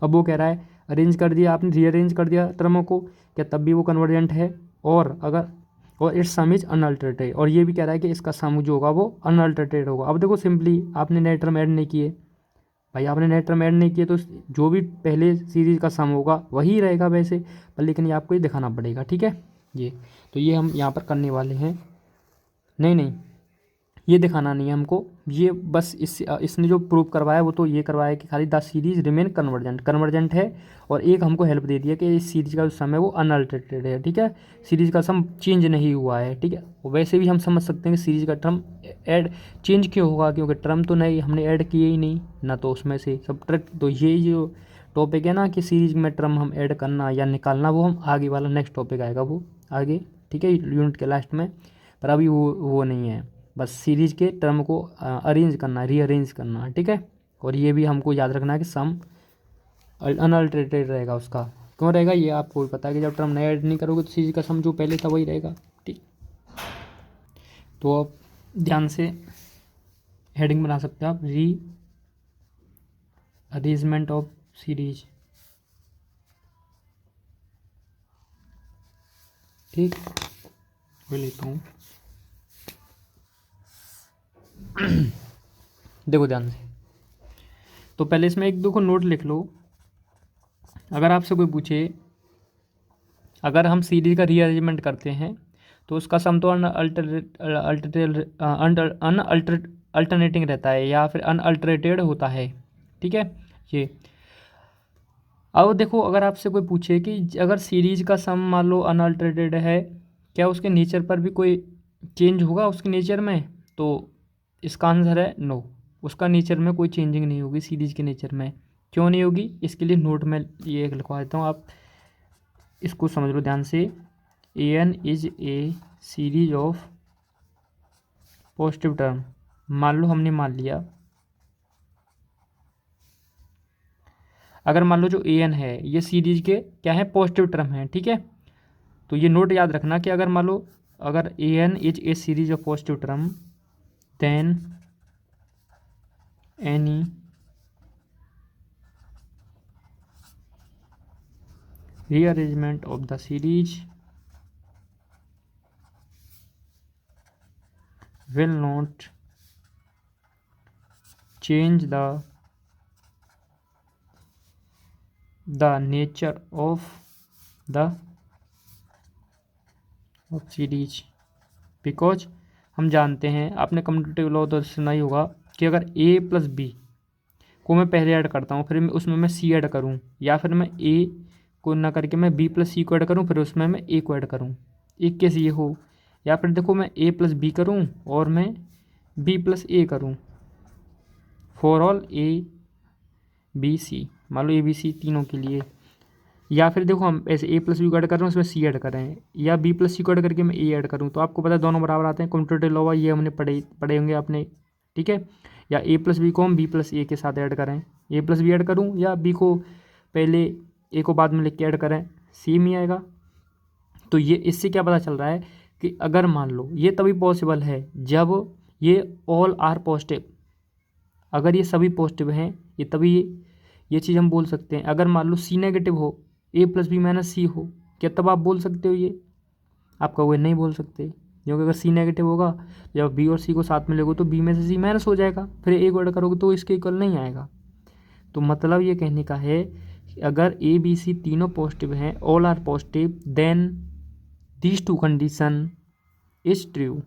अब वो कह रहा है अरेंज कर दिया आपने, रीअरेंज कर दिया टर्मों को, क्या तब भी वो कन्वर्जेंट है? और इट्स सम इज अनअल्टरेटेड, और ये भी कह रहा है कि इसका सम जो होगा वो अनअल्टरेटेड होगा। अब देखो सिंपली आपने नए टर्म ऐड नहीं किए भाई, आपने नए टर्म ऐड नहीं किए, तो जो भी पहले सीरीज का सम होगा वही रहेगा वैसे, पर लेकिन ये आपको ये दिखाना पड़ेगा, ठीक है। ये तो ये हम यहाँ पर करने वाले हैं, नहीं ये दिखाना नहीं है हमको, ये बस इसने जो प्रूव करवाया वो तो ये करवाया कि खाली द सीरीज रिमेन कन्वर्जेंट है, और एक हमको हेल्प दे दिया कि इस सीरीज का जो सम है वो अनअल्टरेटेड है, ठीक है, सीरीज का सम चेंज नहीं हुआ है, ठीक है। वैसे भी हम समझ सकते हैं कि सीरीज का टर्म ऐड चेंज क्यों होगा, क्योंकि टर्म तो नहीं हमने ऐड किए ही नहीं ना, तो उसमें से सब्ट्रैक्ट, तो ये जो टॉपिक है ना कि सीरीज में टर्म हम ऐड करना या निकालना, वो हम आगे वाला नेक्स्ट टॉपिक आएगा वो आगे, ठीक है, यूनिट के लास्ट में, पर अभी वो नहीं है, बस सीरीज के टर्म को अरेंज करना, रीअरेंज करना, ठीक है। और ये भी हमको याद रखना है कि सम अनअल्टरेटेड रहेगा उसका, क्यों रहेगा ये आपको भी पता है कि जब टर्म नया ऐड नहीं करोगे तो सीरीज का सम जो पहले था वही रहेगा, ठीक। तो अब ध्यान से हेडिंग बना सकते हो आप, री अरेंजमेंट ऑफ सीरीज, ठीक, वो लेता हूँ। देखो ध्यान से, तो पहले इसमें एक दो को नोट लिख लो। अगर आपसे कोई पूछे, अगर हम सीरीज का रीअरेंजमेंट करते हैं तो उसका सम तो अल्टरनेटिंग रहता है या फिर अनअल्टरेटेड होता है, ठीक है। ये अब देखो, अगर आपसे कोई पूछे कि अगर सीरीज का सम मान लो अनअल्टरेटेड है, क्या उसके नेचर पर भी कोई चेंज होगा उसके नेचर में? तो इसका आंसर है नो। उसका नेचर में कोई चेंजिंग नहीं होगी सीरीज के नेचर में। क्यों नहीं होगी, इसके लिए नोट में ये लिखवा देता हूँ, आप इसको समझ लो ध्यान से। A n is a series of positive term. मान लो हमने मान लिया, अगर मान लो जो ए एन है ये सीरीज के क्या है, पॉजिटिव टर्म है, ठीक है। तो ये नोट याद रखना कि अगर मान लो अगर a n is a series of positive term then any rearrangement of the series will not change the nature of the series because हम जानते हैं, आपने कम्यूटेटिव लॉ तो सुना ही होगा कि अगर a प्लस बी को मैं पहले ऐड करता हूँ, फिर उसमें मैं c ऐड करूँ, या फिर मैं a को ना करके मैं b प्लस सी को ऐड करूँ, फिर उसमें मैं a को ऐड करूँ, एक केस ये हो। या फिर देखो मैं a प्लस बी करूँ और मैं b प्लस ए करूँ, for all a b c, मान लो ए बी सी तीनों के लिए। या फिर देखो हम ऐसे a प्लस बी को ऐड कर रहे हैं, उसमें c ऐड कर रहे हैं, या b प्लस सी को ऐड करके मैं a ऐड करूँ, तो आपको पता है दोनों बराबर आते हैं, कम्यूटेटिव लॉ ये हमने पढ़े होंगे आपने, ठीक है। या a प्लस बी को हम b प्लस ए के साथ ऐड करें, a प्लस बी ऐड करूँ या b को पहले a को बाद में लिख के ऐड करें, सेम ही आएगा। तो ये इससे क्या पता चल रहा है कि अगर मान लो ये तभी पॉसिबल है जब ये ऑल आर पॉजिटिव, अगर ये सभी पॉजिटिव हैं, ये तभी ये चीज़ हम बोल सकते हैं। अगर मान लो सी नेगेटिव हो, ए प्लस बी माइनस सी हो, क्या तब आप बोल सकते हो ये? आप कहोगे नहीं बोल सकते, क्योंकि अगर सी नेगेटिव होगा, जब बी और सी को साथ में लोगे तो बी में से सी माइनस हो जाएगा, फिर ए को ऐड करोगे तो इसके इक्वल नहीं आएगा। तो मतलब ये कहने का है कि अगर ए बी सी तीनों पॉजिटिव हैं, all are positive, then these two condition is true.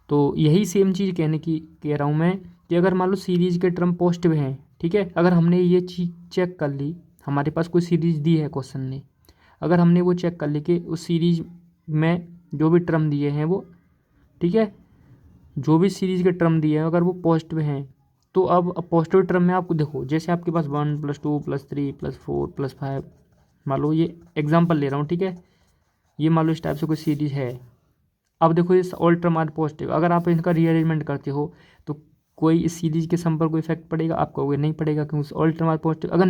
तो यही सेम चीज़ कह रहा हूँ मैं कि अगर मान लो सीरीज के टर्म पॉजिटिव हैं, ठीक है, अगर हमने ये चीज़ चेक कर ली, हमारे पास कोई सीरीज दी है क्वेश्चन ने, अगर हमने वो चेक कर ली कि उस सीरीज में जो भी टर्म दिए हैं वो, ठीक है, जो भी सीरीज के टर्म दिए हैं अगर वो पॉजिटिव हैं, तो अब पॉजिटिव टर्म में आपको देखो, जैसे आपके पास 1 प्लस 2 प्लस 3 प्लस 4 प्लस 5, मान लो ये एग्जाम्पल ले रहा हूँ, ठीक है, ये मान लो इस टाइप से कोई सीरीज है। अब देखो ये ऑल टर्म आर पॉजिटिव, अगर आप इनका रीअरेंजमेंट करते हो तो कोई इस सीरीज के सम पर कोई इफेक्ट पड़ेगा? आप कहोगे नहीं पड़ेगा, क्योंकि ऑल टर्म आर पॉजिटिव। अगर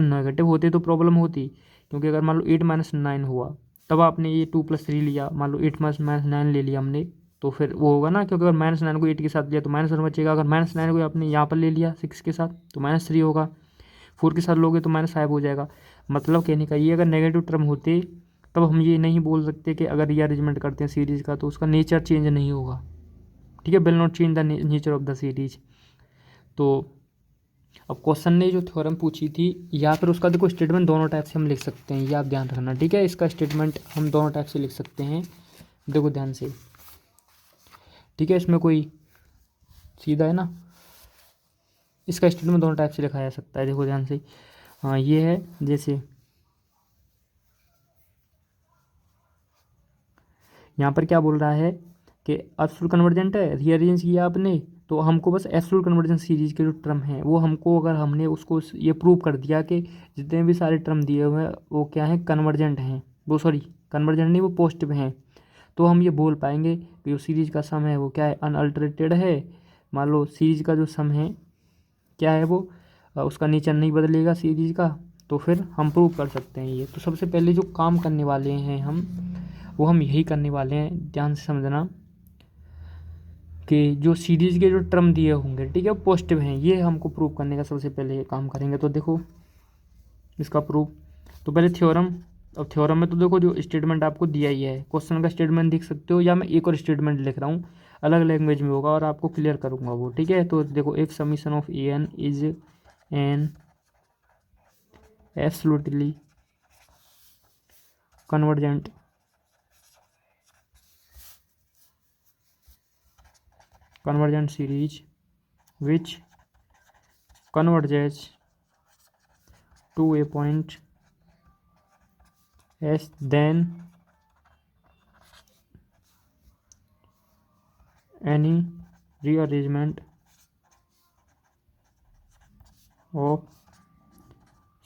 नेगेटिव होते तो प्रॉब्लम होती, क्योंकि अगर मान लो 8 माइनस 9 हुआ, तब आपने ये 2 प्लस 3 लिया, मान लो 8 माइनस 9 ले लिया हमने, तो फिर वो होगा ना, क्योंकि अगर माइनस 9 को 8 के साथ लिया तो माइनस 1 बचेगा, अगर माइनस 9 को आपने यहाँ पर ले लिया 6 के साथ तो माइनस 3 होगा, 4 के साथ लोगे तो माइनस 5 हो जाएगा। मतलब कहने का ये, अगर नेगेटिव टर्म होते तब हम ये नहीं बोल सकते कि अगर रीअरेंजमेंट करते हैं सीरीज़ का तो उसका नेचर चेंज नहीं होगा, ठीक है, will not change the nature of the series. तो अब क्वेश्चन ने जो थ्योरम पूछी थी, या फिर उसका देखो स्टेटमेंट दोनों टाइप से हम लिख सकते हैं, ये आप ध्यान रखना, ठीक है। इसका स्टेटमेंट हम दोनों टाइप से लिख सकते हैं, देखो ध्यान से, ठीक है। इसमें कोई सीधा है ना, इसका स्टेटमेंट दोनों टाइप से लिखा जा सकता है, देखो ध्यान से। हाँ ये है, जैसे यहाँ पर क्या बोल रहा है कि एब्सोल्यूट कन्वर्जेंट है, रीअरेंज किया आपने, तो हमको बस एब्सोल्यूट कन्वर्जेंस सीरीज के जो टर्म हैं वो हमको, अगर हमने उसको ये प्रूव कर दिया कि जितने भी सारे टर्म दिए हुए हैं वो क्या हैं, कन्वर्जेंट हैं, वो सॉरी कन्वर्जेंट नहीं, वो पॉजिटिव हैं, तो हम ये बोल पाएंगे कि जो सीरीज का सम है वो क्या है, अनअल्टरेटेड है। मान लो सीरीज का जो सम है क्या है वो, उसका नेचर नहीं बदलेगा सीरीज का, तो फिर हम प्रूव कर सकते हैं ये। तो सबसे पहले जो काम करने वाले हैं हम यही करने वाले हैं, ध्यान से समझना, कि जो सीरीज के जो टर्म दिए होंगे, ठीक है, पॉजिटिव हैं, ये हमको प्रूव करने का सबसे पहले ये काम करेंगे। तो देखो इसका प्रूफ, तो पहले थ्योरम। अब थ्योरम में तो देखो जो स्टेटमेंट आपको दिया ही है, क्वेश्चन का स्टेटमेंट देख सकते हो, या मैं एक और स्टेटमेंट लिख रहा हूँ, अलग लैंग्वेज में होगा और आपको क्लियर करूँगा वो, ठीक है। तो देखो if summation of a n is an absolutely convergent series which converges to a point S, then any rearrangement of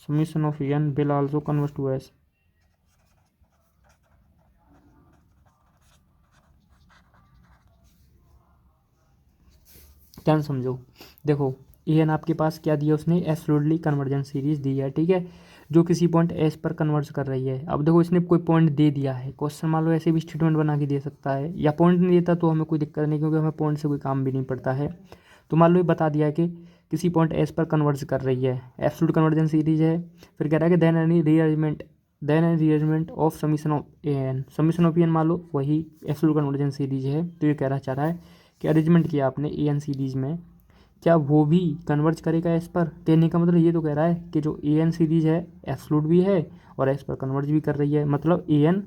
summation of n will also converge to s। ध्यान समझो, देखो ए एन आपके पास क्या दिया उसने, एब्सोल्युटली कन्वर्जेंट सीरीज दी है, ठीक है, जो किसी पॉइंट एस पर कन्वर्ज कर रही है। अब देखो इसने कोई पॉइंट दे दिया है, क्वेश्चन मान लो ऐसे भी स्टेटमेंट बना के दे सकता है, या पॉइंट नहीं देता तो हमें कोई दिक्कत नहीं, क्योंकि हमें पॉइंट से कोई काम भी नहीं पड़ता है। तो मान लो ये बता दिया है कि किसी पॉइंट एस पर कन्वर्ज कर रही है, एब्सोल्यूट कन्वर्जेंट सीरीज है। फिर कह रहा है कि then any rearrangement of summation of a n, summation of a n मान लो वही एब्सोल्यूट कन्वर्जेंट सीरीज है। तो ये कहना चाह रहा है कि अरेंजमेंट किया आपने ए एन सीरीज में, क्या वो भी कन्वर्ज करेगा एस पर। कहने का मतलब ये तो कह रहा है कि जो ए एन सीरीज है एब्सोल्यूट भी है और एस पर कन्वर्ज भी कर रही है, मतलब ए एन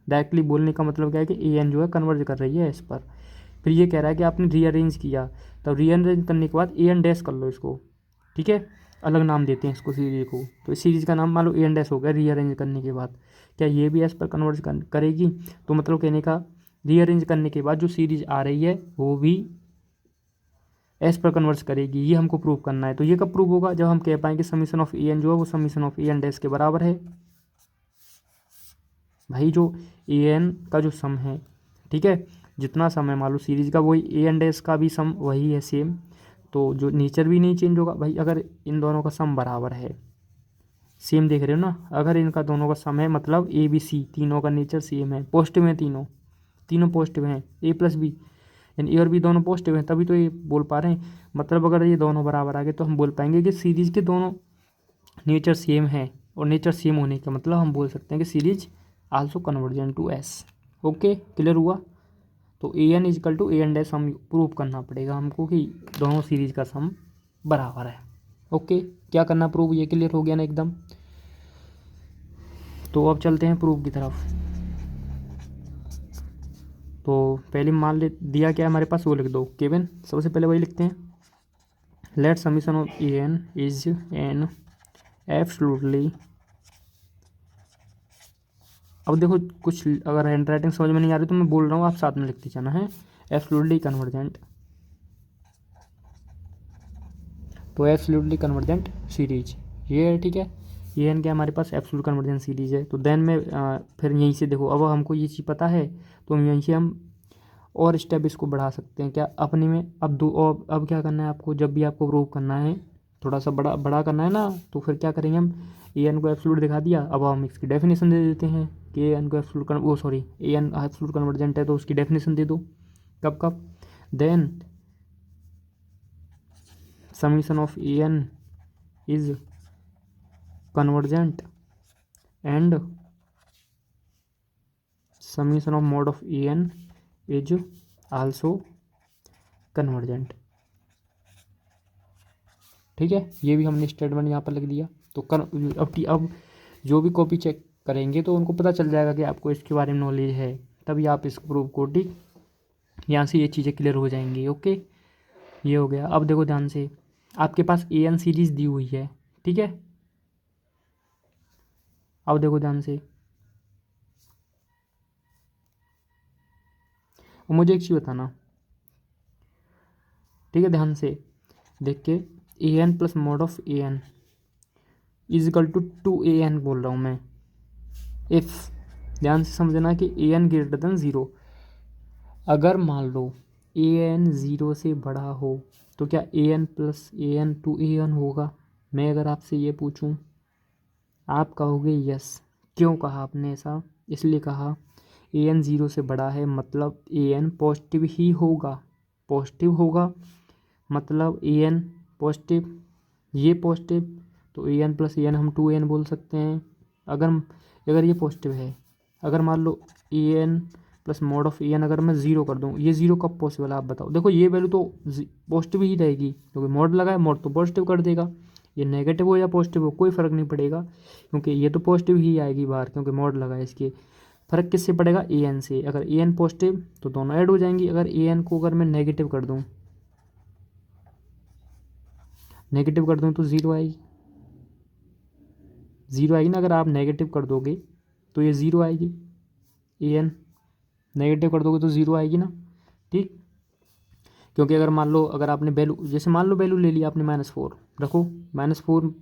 डायरेक्टली बोलने का मतलब क्या है कि ए एन जो है कन्वर्ज कर रही है एस पर। फिर ये कह रहा है कि आपने रीअरेंज किया, तो रीअरेंज करने के बाद ए एन डैश कर लो इसको, ठीक है, अलग नाम देते हैं इसको सीरीज को। तो इस सीरीज का नाम मान लो ए एन डैश हो गया रीअरेंज करने के बाद। क्या ये भी एस पर कन्वर्ज करेगी, तो मतलब कहने का रीअरेंज करने के बाद जो सीरीज आ रही है वो भी एस पर कन्वर्ज करेगी, ये हमको प्रूव करना है। तो ये कब प्रूव होगा, जब हम कह पाएंगे समीशन ऑफ ए एन जो है वो summation of a n dash के बराबर है। भाई जो ए एन का जो सम है, ठीक है, जितना सम है मान लो सीरीज का वही ए एन डैश का भी सम वही है सेम, तो जो नेचर भी नहीं चेंज होगा भाई। अगर इन दोनों का सम बराबर है, सेम देख रहे हो ना, अगर इनका दोनों का सम है मतलब ए बी सी तीनों का नेचर सेम है, पॉजिटिव है, तीनों तीनों पॉजिटिव हैं, ए प्लस बी यानी ए और बी दोनों पॉजिटिव हैं, तभी तो ये बोल पा रहे हैं। मतलब अगर ये दोनों बराबर आ गए तो हम बोल पाएंगे कि सीरीज के दोनों नेचर सेम है, और नेचर सेम होने का मतलब हम बोल सकते हैं कि series also convergent to S. Okay, clear हुआ। तो a n is equal to a n dash हम प्रूव करना पड़ेगा हमको कि दोनों सीरीज का सम बराबर है। ओके, क्या करना प्रूव, ये क्लियर हो गया ना एकदम। तो अब चलते हैं प्रूफ की तरफ। तो पहले मान ले दिया क्या है हमारे पास वो लिख दो, केविन सबसे पहले वही लिखते हैं, let summation of a n is an absolutely. अब देखो कुछ अगर हैंड राइटिंग समझ में नहीं आ रही तो मैं बोल रहा हूँ, आप साथ में लिखते जाना है, एब्सोल्युटली कन्वर्जेंट। तो एब्सोल्युटली कन्वर्जेंट सीरीज ये है, ठीक है, ये एन क्या हमारे पास एब्सोल्यूट कन्वर्जेंट सीरीज है। तो देन में फिर यहीं से देखो, अब हमको ये चीज़ पता है तो यहीं से हम और स्टेप इसको बढ़ा सकते हैं क्या अपने में। अब दो और अब क्या करना है आपको, जब भी आपको प्रूव करना है थोड़ा सा बड़ा बड़ा करना है ना, तो फिर क्या करेंगे हम, ए एन को एब्सोल्यूट दिखा दिया, अब हम इसकी डेफिनेशन दे देते हैं कि ए एन को एब्सोल्यूट वो sorry a n absolute convergent है तो उसकी डेफिनेशन दे दो। कब कब, then summation of a n is convergent and summation of mod of a n is also convergent. ठीक है, ये भी हमने स्टेटमेंट यहाँ पर लिख दिया। तो अब जो भी कॉपी चेक करेंगे तो उनको पता चल जाएगा कि आपको इसके बारे में नॉलेज है, तभी आप इस प्रूफ को ठीक यहाँ से ये चीज़ें क्लियर हो जाएंगी। ओके, ये हो गया। अब देखो ध्यान से, आपके पास ए एन सीरीज दी हुई है, ठीक है, अब देखो ध्यान से, और मुझे एक चीज़ बताना, ठीक है, ध्यान से देख के, a n plus mod of a n is equal to a n बोल रहा हूँ मैं, इफ़, ध्यान से समझना कि a n greater than zero. अगर मान लो ए एन ज़ीरो से बड़ा हो तो क्या a n plus a n two a n होगा। मैं अगर आपसे ये पूछूं, आप कहोगे यस। क्यों कहा आपने ऐसा, इसलिए कहा ए एन ज़ीरो से बड़ा है मतलब ए एन पॉजिटिव ही होगा, पॉजिटिव होगा मतलब ए एन पॉजिटिव, ये पॉजिटिव तो a n plus a N हम टू एन बोल सकते हैं। अगर अगर ये पॉजिटिव है, अगर मान लो a n plus mod of a n अगर मैं ज़ीरो कर दूँ, ये ज़ीरो कब पॉसिबल है आप बताओ। देखो ये वैल्यू तो पॉजिटिव ही रहेगी क्योंकि मॉड लगा है, मॉड तो पॉजिटिव कर देगा, ये नेगेटिव हो या पॉजिटिव हो कोई फ़र्क नहीं पड़ेगा क्योंकि ये तो पॉजिटिव ही आएगी बाहर क्योंकि मॉड लगा है। इसके फ़र्क किससे पड़ेगा, ए एन से। अगर ए एन पॉजिटिव तो दोनों ऐड हो जाएंगी, अगर ए एन को अगर मैं नेगेटिव कर दूँ, नेगेटिव कर दूँ तो ज़ीरो आएगी, ज़ीरो आएगी ना। अगर आप नेगेटिव कर दोगे तो ये ज़ीरो आएगी, ए एन नेगेटिव कर दोगे तो ज़ीरो आएगी ना, ठीक। क्योंकि अगर मान लो अगर आपने वैल्यू, जैसे मान लो वैल्यू ले लिया आपने -4, रखो -4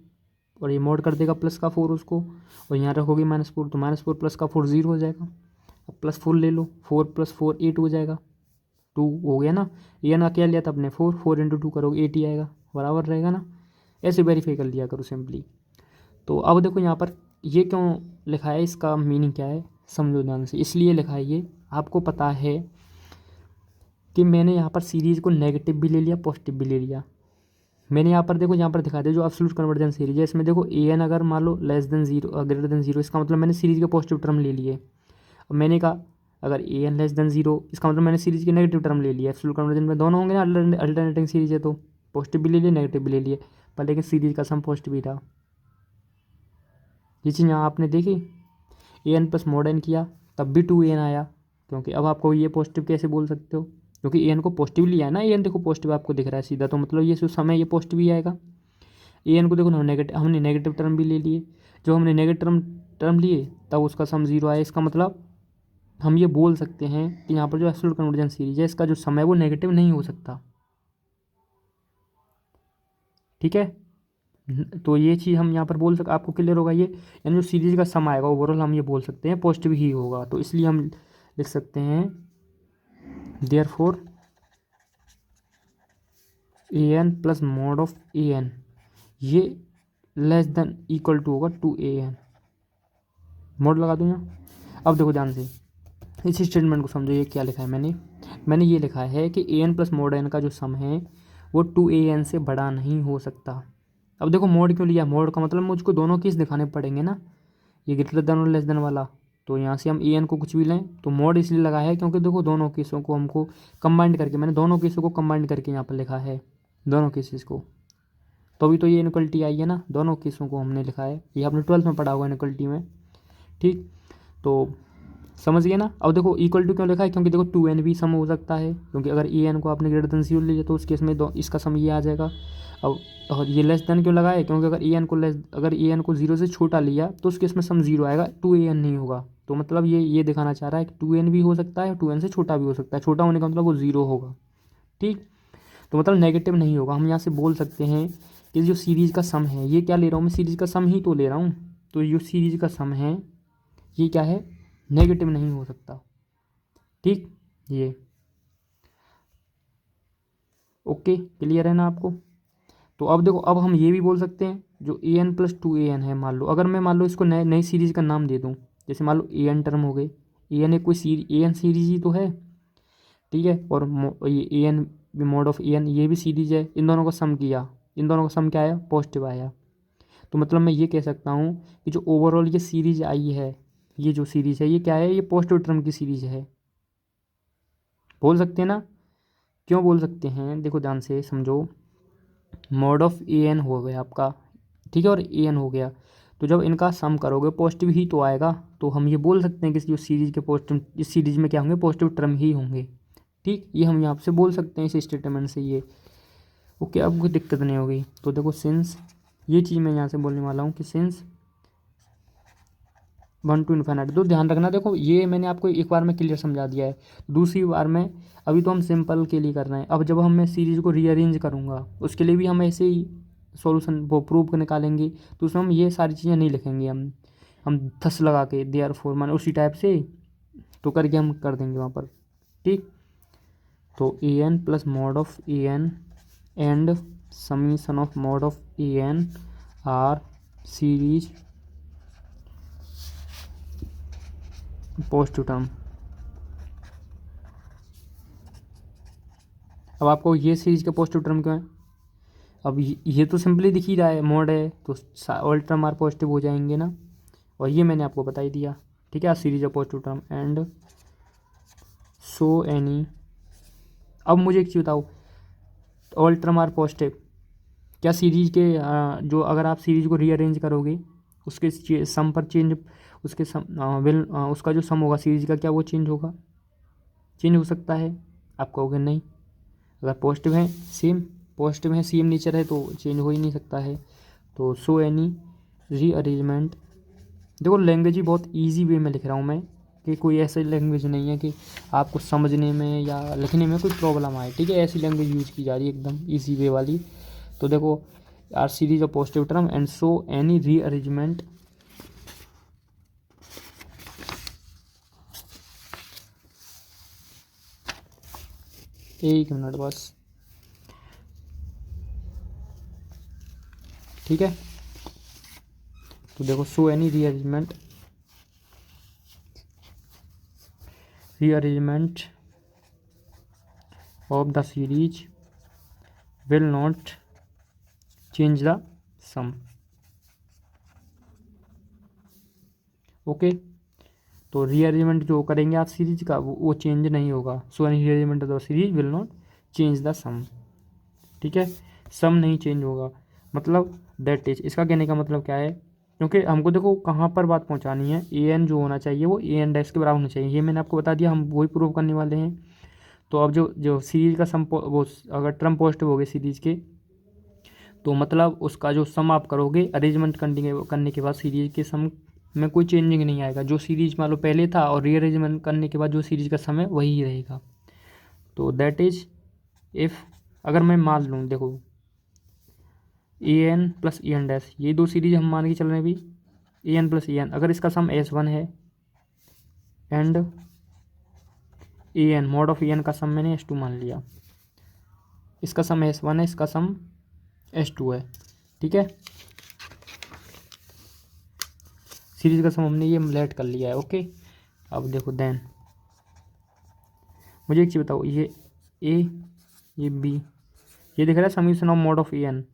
और ये मोड कर देगा प्लस का 4 उसको, और यहाँ रखोगे -4 तो -4 प्लस का 4 0 हो जाएगा। अब +4 ले लो, 4 + 4 8 हो जाएगा, 2 हो गया ना। ये ना क्या लिया था अपने 4, 4 × 2 करोगे 8 ही आएगा, बराबर रहेगा ना। ऐसे वेरीफाई कर लिया करो सिंपली। तो अब देखो यहाँ पर ये क्यों लिखा है, इसका मीनिंग क्या है समझो ध्यान से। इसलिए लिखा है ये, आपको पता है कि मैंने यहाँ पर सीरीज़ को नेगेटिव भी ले लिया, पॉजिटिव भी ले लिया। मैंने यहाँ पर देखो, यहाँ पर दिखा दिया जो एब्सोल्यूट कन्वर्जेंस सीरीज है, इसमें देखो ए एन अगर मान लो <0 ग्रेटर देन 0, इसका मतलब मैंने सीरीज के पॉजिटिव टर्म ले लिए। अब मैंने कहा अगर ए एन <0, इसका मतलब मैंने सीरीज के नेगेटिव टर्म ले लिया। एब्सोल्यूट कन्वर्जेंस में दोनों होंगे ना, अल्टरनेटिंग सीरीज है तो पॉजिटिव भी ले लिए नेगेटिव भी ले लिए, पर लेकिन सीरीज का सम पॉजिटिव ही था। ये चीज़ यहाँ आपने देखी, ए एन प्लस mod n किया तब भी 2an आया, क्योंकि अब आपको ये पॉजिटिव कैसे बोल सकते हो, क्योंकि ए एन को पॉजिटिव लिया है ना। ए एन देखो पॉजिटिव आपको दिख रहा है सीधा, तो मतलब ये जो समय ये पॉजिटिव ही आएगा। ए एन को देखो हमने नेगेटिव टर्म भी ले लिए, जो हमने नेगेटिव टर्म लिए तब उसका सम 0 आया। इसका मतलब हम ये बोल सकते हैं कि यहाँ पर जो एब्सोल्यूट कन्वर्जेंस सीरीज है इसका जो सम है वो नेगेटिव नहीं हो सकता। ठीक है, तो ये चीज़ हम यहाँ पर बोल सकते, आपको क्लियर होगा ये, यानी जो सीरीज का सम आएगा ओवरऑल हम ये बोल सकते हैं पॉजिटिव ही होगा। तो इसलिए हम लिख सकते हैं therefore a n plus mod of a n ये <= होगा 2an। मोड लगा दूँ यहाँ। अब देखो ध्यान से इस स्टेटमेंट को समझो, ये क्या लिखा है मैंने ये लिखा है कि a n plus mod n का जो सम है वो 2an से बड़ा नहीं हो सकता। अब देखो मोड क्यों लिया, मोड का मतलब मुझको दोनों केस दिखाने पड़ेंगे ना, ये ग्रेटर देन और लेस देन वाला। तो यहाँ से हम ए एन को कुछ भी लें तो मोड इसलिए लगा है क्योंकि देखो दोनों केसों को हमको कंबाइंड करके, मैंने दोनों केसों को कंबाइंड करके यहाँ पर लिखा है, दोनों केसेस को, तो अभी तो ये इनक्वलिटी आई है ना, दोनों केसों को हमने लिखा है, ये आपने 12th में पढ़ा हुआ इनक्वलिटी में। ठीक, तो समझ गए ना। अब देखो इक्वल टू क्यों लिखा है, क्योंकि देखो 2n भी सम हो सकता है, क्योंकि अगर ए एन को आपने ग्रेटर देन 0 ले लिया तो उस केस में इसका सम ये आ जाएगा। अब और ये लेस देन क्यों लगा है, क्योंकि अगर ए एन को 0 से छोटा लिया तो उस केस में सम 0 आएगा, 2an नहीं होगा। तो मतलब ये दिखाना चाह रहा है कि 2n भी हो सकता है, 2n से छोटा भी हो सकता है, छोटा होने का मतलब वो 0 होगा। ठीक, तो मतलब नेगेटिव नहीं होगा। हम यहाँ से बोल सकते हैं कि जो सीरीज़ का सम है, ये क्या ले रहा हूँ मैं, सीरीज़ का सम ही तो ले रहा हूँ, तो जो सीरीज़ का सम है ये क्या है, नेगेटिव नहीं हो सकता। ठीक, ये ओके क्लियर है ना आपको। तो अब देखो, अब हम ये भी बोल सकते हैं जो ए एन प्लस 2an है, मान लो अगर मैं मान लो इसको नई सीरीज़ का नाम दे दूँ, जैसे मान लो ए एन टर्म हो गए, ए एन एक कोई ए एन सीरीज ही तो है। ठीक है, और ये a n mod of a n ये भी सीरीज है, इन दोनों का सम किया, इन दोनों का सम क्या आया, पॉजिटिव आया। तो मतलब मैं ये कह सकता हूँ कि जो ओवरऑल ये सीरीज आई है, ये जो सीरीज है ये क्या है, ये पॉजिटिव टर्म की सीरीज है, बोल सकते हैं ना। क्यों बोल सकते हैं, देखो ध्यान से समझो, mod ऑफ ए एन हो गया आपका, ठीक है, और ए एन हो गया, तो जब इनका सम करोगे पॉजिटिव ही तो आएगा। तो हम ये बोल सकते हैं कि जो सीरीज के पॉजिटिव, इस सीरीज में क्या होंगे, पॉजिटिव टर्म ही होंगे। ठीक, ये हम यहाँ से बोल सकते हैं इस स्टेटमेंट से ये। ओके, अब कोई दिक्कत नहीं होगी। तो देखो सिंस, ये चीज़ मैं यहाँ से बोलने वाला हूँ कि सिंस 1 to इन्फिनिटी, तो ध्यान रखना। देखो ये मैंने आपको एक बार में क्लियर समझा दिया है, दूसरी बार में अभी तो हम सिंपल के लिए कर रहे हैं। अब जब हम मैं सीरीज़ को रीअरेंज करूँगा उसके लिए भी हम ऐसे ही सॉल्यूशन वो प्रूव कर निकालेंगे, तो उसमें हम ये सारी चीज़ें नहीं लिखेंगे, हम थस लगा के देयरफॉर माने उसी टाइप से तो करके हम कर देंगे वहाँ पर। ठीक, तो a n plus mod of a n and summation of mod of a n are series positive term. अब आपको ये सीरीज का पॉजिटिव टर्म क्यों है, अब ये तो सिंपली दिख ही रहा है, मोड है तो ऑल टर्म आर पॉजिटिव हो जाएंगे ना, और ये मैंने आपको बता ही दिया। ठीक है, series of positive term and so any. अब मुझे एक चीज़ बताओ, ऑल टर्म आर पॉजिटिव, क्या सीरीज के जो अगर आप सीरीज को रीअरेंज करोगे उसके सम पर चेंज, उसके सम उसका जो सम होगा सीरीज का, क्या वो चेंज होगा, चेंज हो सकता है? आप कहोगे नहीं, अगर पॉजिटिव है सेम नेचर है तो चेंज हो ही नहीं सकता है। तो सो एनी रीअरेंजमेंट, देखो लैंग्वेज ही बहुत ईजी वे में लिख रहा हूँ मैं, कि कोई ऐसी लैंग्वेज नहीं है कि आपको समझने में या लिखने में कोई प्रॉब्लम आए, ठीक है। ऐसी लैंग्वेज यूज की जा रही है एकदम ईजी वे वाली। तो देखो are series of positive term and show any rearrangement एक मिनट बस, ठीक है। तो देखो show any rearrangement of the series will not change the sum. Okay, तो रीअरेंजमेंट जो करेंगे आप सीरीज का वो चेंज नहीं होगा। So any rearrangement of the series will not change the sum, ठीक है। सम नहीं चेंज होगा, मतलब दैट इज, इसका कहने का मतलब क्या है, क्योंकि हमको देखो कहाँ पर बात पहुँचानी है, ए एन जो होना चाहिए वो ए एन डैश के बराबर होना चाहिए, ये मैंने आपको बता दिया, हम वही प्रूव करने वाले हैं। तो अब जो जो सीरीज का सम वो अगर टर्म पॉजिटिव हो गए सीरीज के, तो मतलब उसका जो सम आप करोगे अरेंजमेंट करने के बाद सीरीज के सम में कोई चेंजिंग नहीं आएगा। जो सीरीज मान लो पहले था और रीअरेंजमेंट करने के बाद जो सीरीज का सम है वही रहेगा। तो दैट इज इफ़, अगर मैं मान लूँ देखो a n plus e n dash, ये दो सीरीज हम मान के चल रहे हैं अभी, a n plus e n, अगर इसका सम एस वन है and a n mod of a n का सम मैंने एस टू मान लिया, इसका सम एस वन है, इसका सम एस टू है, ठीक है। सीरीज का सम हमने ये लेट कर लिया है, ओके। अब देखो देन मुझे एक चीज़ बताओ, ये ए ये बी, ये दिख रहा है summation of mod of a n,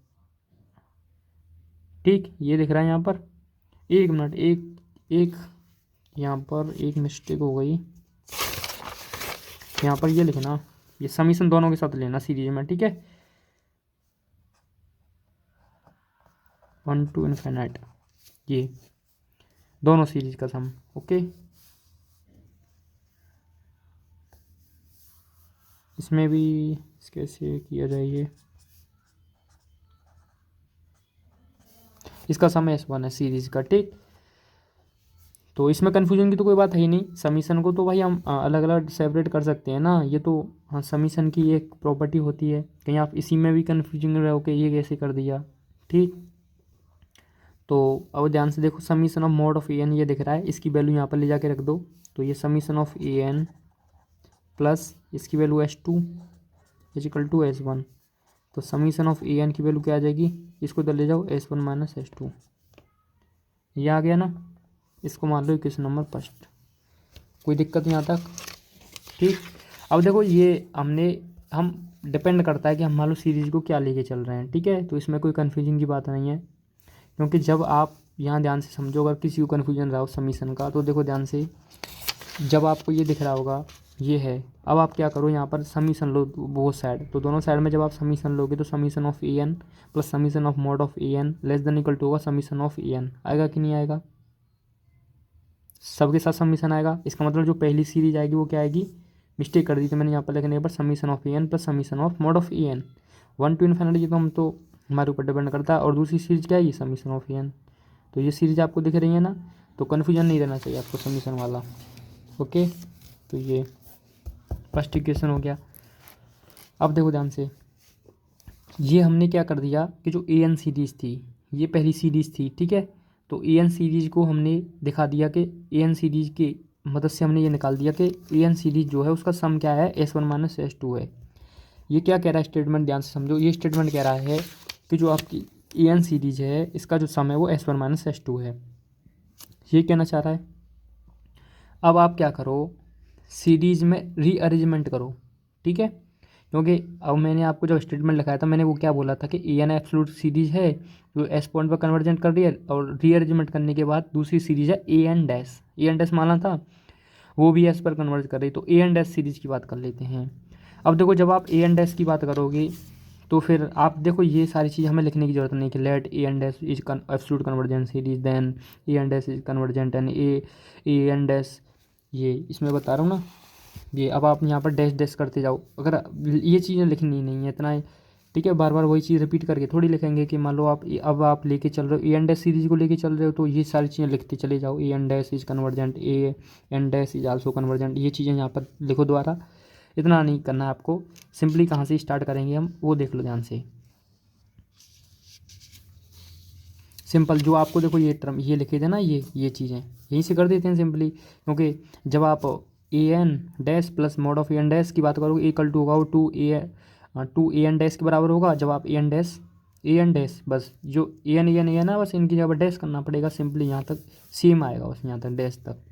ठीक, ये दिख रहा है यहाँ पर। एक मिनट, एक यहाँ पर एक मिस्टेक हो गई, यहाँ पर ये लिखना, ये समीशन दोनों के साथ लेना सीरीज में, ठीक है, 1 to इन्फिनिट, ये दोनों सीरीज का सम, ओके। इसमें भी कैसे किया जाए, ये इसका सम एस वन है सीरीज का, ठीक। तो इसमें कन्फ्यूजन की तो कोई बात है ही नहीं, समीशन को तो भाई हम अलग अलग सेपरेट कर सकते हैं ना, ये तो हाँ समीशन की एक प्रॉपर्टी होती है, कहीं आप इसी में भी कन्फ्यूजन रहो कि ये कैसे कर दिया, ठीक। तो अब ध्यान से देखो, summation of mod of a n ये दिख रहा है, इसकी वैल्यू यहाँ पर ले जाके रख दो, तो ये summation of a n plus इसकी value S two is equal to S one. तो समीशन ऑफ ए एन की वैल्यू क्या आ जाएगी, इसको इधर ले जाओ, S one minus S two, ये आ गया ना। इसको मान लो इक्वेशन नंबर फर्स्ट, कोई दिक्कत यहाँ तक, ठीक। अब देखो ये हम डिपेंड करता है कि हम मान लो सीरीज को क्या लेके चल रहे हैं, ठीक है। तो इसमें कोई कन्फ्यूजन की बात नहीं है, क्योंकि जब आप यहाँ ध्यान से समझो, अगर किसी को कन्फ्यूजन रहा हो समीशन का, तो देखो ध्यान से, जब आपको ये दिख रहा होगा ये है, अब आप क्या करो, यहाँ पर समीशन लो बोथ साइड, तो दोनों साइड में जब आप समीशन लोगे तो summation of a n plus summation of mod of a n less than equal to होगा समीशन ऑफ ए एन, आएगा कि नहीं आएगा, सबके साथ समीशन आएगा। इसका मतलब जो पहली सीरीज आएगी वो क्या आएगी, मिस्टेक कर दी थी मैंने यहाँ पर लिखने पर, summation of a n plus summation of mod of a n, 1 to infinity, ये तो हम तो हमारे ऊपर डिपेंड करता है। और दूसरी सीरीज क्या है, ये समीशन ऑफ ए एन, तो ये सीरीज आपको दिख रही है ना, तो कन्फ्यूजन नहीं रहना चाहिए आपको समीशन वाला, ओके। तो ये फर्स्ट इक्वेशन हो गया। अब देखो ध्यान से, ये हमने क्या कर दिया कि जो ए एन सीरीज थी ये पहली सीरीज थी, ठीक है। तो ए एन सीरीज को हमने दिखा दिया कि ए एन सीरीज की मदद से हमने ये निकाल दिया कि ए एन सीरीज जो है उसका सम क्या है, S one minus S two है। ये क्या कह रहा है स्टेटमेंट, ध्यान से समझो, ये स्टेटमेंट कह रहा है कि जो आपकी ए एन सीरीज है इसका जो सम है वो S one minus S two है, ये कहना चाह रहा है। अब आप क्या करो, सीरीज में रीअरेंजमेंट करो, ठीक है, क्योंकि अब मैंने आपको जब स्टेटमेंट लिखाया था मैंने वो क्या बोला था कि ए एन एब्सोल्यूट सीरीज है जो एस पॉइंट पर कन्वर्जेंट कर रही है, और रीअरेंजमेंट करने के बाद दूसरी सीरीज है ए एन डैश माना था, वो भी एस पर कन्वर्ज कर रही, तो ए एन डैश सीरीज की बात कर लेते हैं। अब देखो जब आप ए एन डैश की बात करोगे तो फिर आप देखो ये सारी चीज़ हमें लिखने की जरूरत नहीं कि let a n dash is absolute convergent series then a n dash is convergent and a n dash, ये इसमें बता रहा हूँ ना, ये अब आप यहाँ पर डैश डैश करते जाओ, अगर ये चीज़ें लिखनी नहीं है इतना, ठीक है, बार बार वही चीज़ रिपीट करके थोड़ी लिखेंगे कि मान लो आप अब आप लेके चल रहे हो ए एन डैश सीरीज को लेके चल रहे हो, तो ये सारी चीज़ें लिखते चले जाओ, a n dash is convergent, a n dash is also convergent, ये चीज़ें यहाँ पर लिखो दोबारा। इतना नहीं करना है आपको, सिंपली कहाँ से स्टार्ट करेंगे हम वो देख लो ध्यान से। सिंपल जो आपको देखो ये टर्म ये लिखे थे ना, ये चीज़ें यहीं से कर देते हैं सिंपली, क्योंकि जब आप a n dash plus mod of a n dash की बात करोगे इक्वल टू होगा टू ए एन डैश के बराबर होगा। जब आप ए एन डैश बस जो ए एन है ना, बस इनकी जगह डैश करना पड़ेगा, सिंपली यहाँ तक सेम आएगा, बस यहाँ तक डैश तक।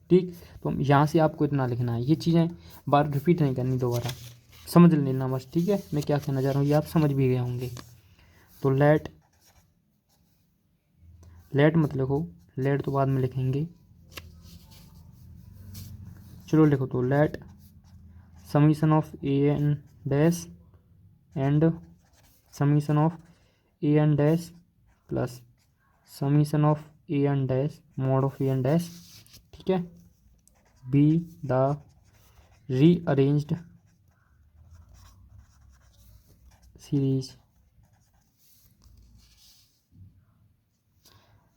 ठीक, तो यहाँ से आपको इतना लिखना है, ये चीज़ें बार रिपीट नहीं करनी दोबारा, समझ लेना बस। ठीक है, मैं क्या कहना चाह रहा हूँ ये आप समझ भी गए होंगे। तो लेट मत लिखो, लेट तो बाद में लिखेंगे, चलो लिखो। तो let summation of a n dash and summation of a n dash plus summation of a n dash mod of a n dash, ठीक है, बी द रीअरेंज्ड सीरीज।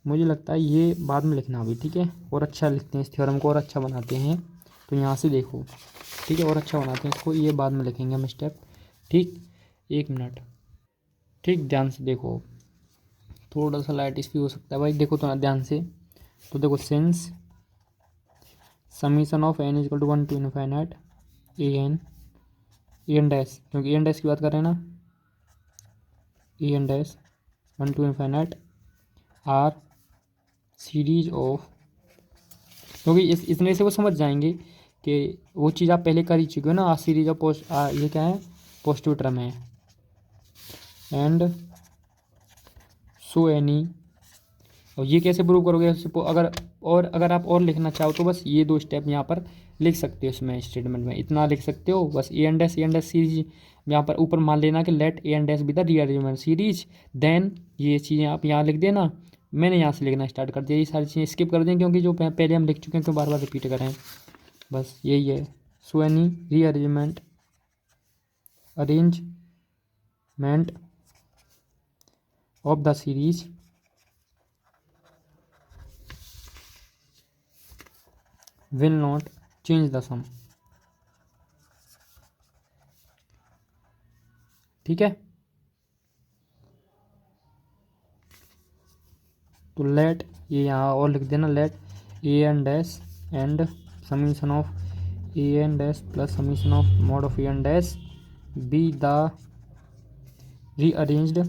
मुझे लगता है ये बाद में लिखना अभी, ठीक है, और अच्छा लिखते हैं इस थ्योरम को और अच्छा बनाते हैं। तो यहाँ से देखो, ठीक है, और अच्छा बनाते हैं इसको, ये बाद में लिखेंगे हम स्टेप। ठीक, 1 मिनट, ठीक, ध्यान से देखो, थोड़ा सा लाइट इस भी हो सकता है भाई, देखो तो ध्यान से। तो देखो since summation of n is equal to 1 to infinite a n dash, क्योंकि ए एन डैश की बात कर रहे हैं ना, a n dash 1 to infinite are series of, क्योंकि इतने से वो समझ जाएंगे कि वो चीज़ आप पहले कर ही चुके हो ना, आर सीरीज ऑफ ये क्या है, पॉजिटिव टर्म है, एंड सो एनी। और ये कैसे प्रूव करोगे, अगर आप और लिखना चाहो तो बस ये 2 स्टेप यहाँ पर लिख सकते हो, इसमें स्टेटमेंट में इतना लिख सकते हो बस। ए एन डैश सीरीज यहाँ पर ऊपर मान लेना कि let a n dash be the rearrangement series, then ये चीज़ें आप यहाँ लिख देना। मैंने यहाँ से लिखना स्टार्ट कर दिया, ये सारी चीज़ें स्किप कर दें क्योंकि जो पहले हम लिख चुके हैं, क्यों बार बार रिपीट करें, बस यही है। सो any rearrangement of the series will not change the sum, ठीक है। तो लेट ये यहाँ और लिख देना, let a n dash and summation of a n dash plus summation of mod of a n dash be the rearranged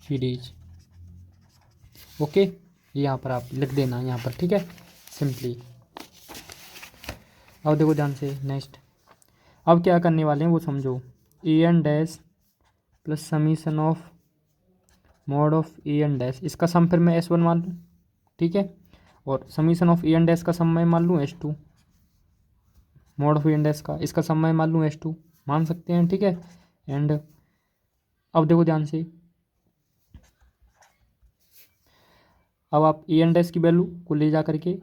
series. Okay, यहाँ पर आप लिख देना यहाँ पर, ठीक है, सिंपली। अब देखो ध्यान से नेक्स्ट, अब क्या करने वाले हैं वो समझो। A n dash plus summation of mod of a n dash, इसका सम फिर मैं S1 मान लूँ, ठीक है, और summation of a n dash का सम मैं मान लूँ S2, mod of a n dash का इसका सम मैं मान लूँ S2, मान सकते हैं, ठीक है। एंड अब देखो ध्यान से, अब आप ए एन डैश की वैल्यू को ले जा करके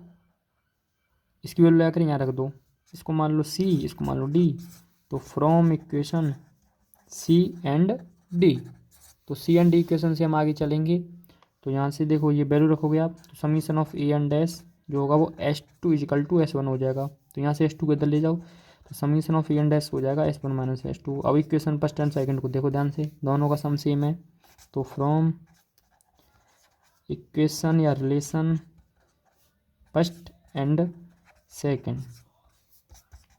इसकी वैल्यू ले जाकर यहाँ रख दो, इसको मान लो C, इसको मान लो D। तो from equation C and D, तो C एंड D इक्वेशन से हम आगे चलेंगे। तो यहाँ से देखो ये वैल्यू रखोगे आप, तो summation of a n dash जो होगा वो S2 इजिकल टू S1 हो जाएगा। तो यहाँ से S2 को इधर ले जाओ, तो summation of a n dash हो जाएगा S1 माइनस S2। अब इक्वेशन फर्स्ट एंड सेकंड को देखो ध्यान से, दोनों का सम सेम है। तो फ्रॉम इक्वेशन या रिलेशन फर्स्ट एंड सेकंड,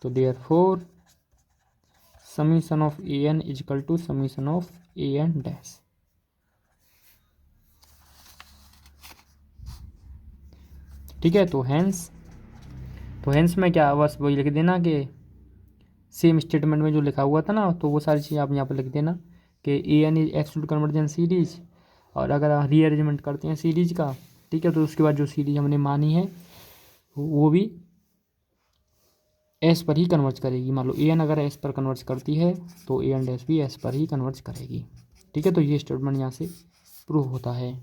तो therefore summation of a n is equal to summation of a n dash. ठीक है, तो हैंस में क्या, बस वही लिख देना कि सेम स्टेटमेंट में जो लिखा हुआ था ना, तो वो सारी चीज़ आप यहाँ पर लिख देना कि a n is absolute convergent series. और अगर आप रीअरेंजमेंट करते हैं सीरीज का, ठीक है, तो उसके बाद जो सीरीज हमने मानी है वो भी एस पर ही कन्वर्ज करेगी। मान लो ए एन अगर एस पर कन्वर्ज करती है तो ए एन डैश भी एस पर ही कन्वर्ज करेगी। ठीक है, तो ये स्टेटमेंट यहाँ से प्रूव होता है।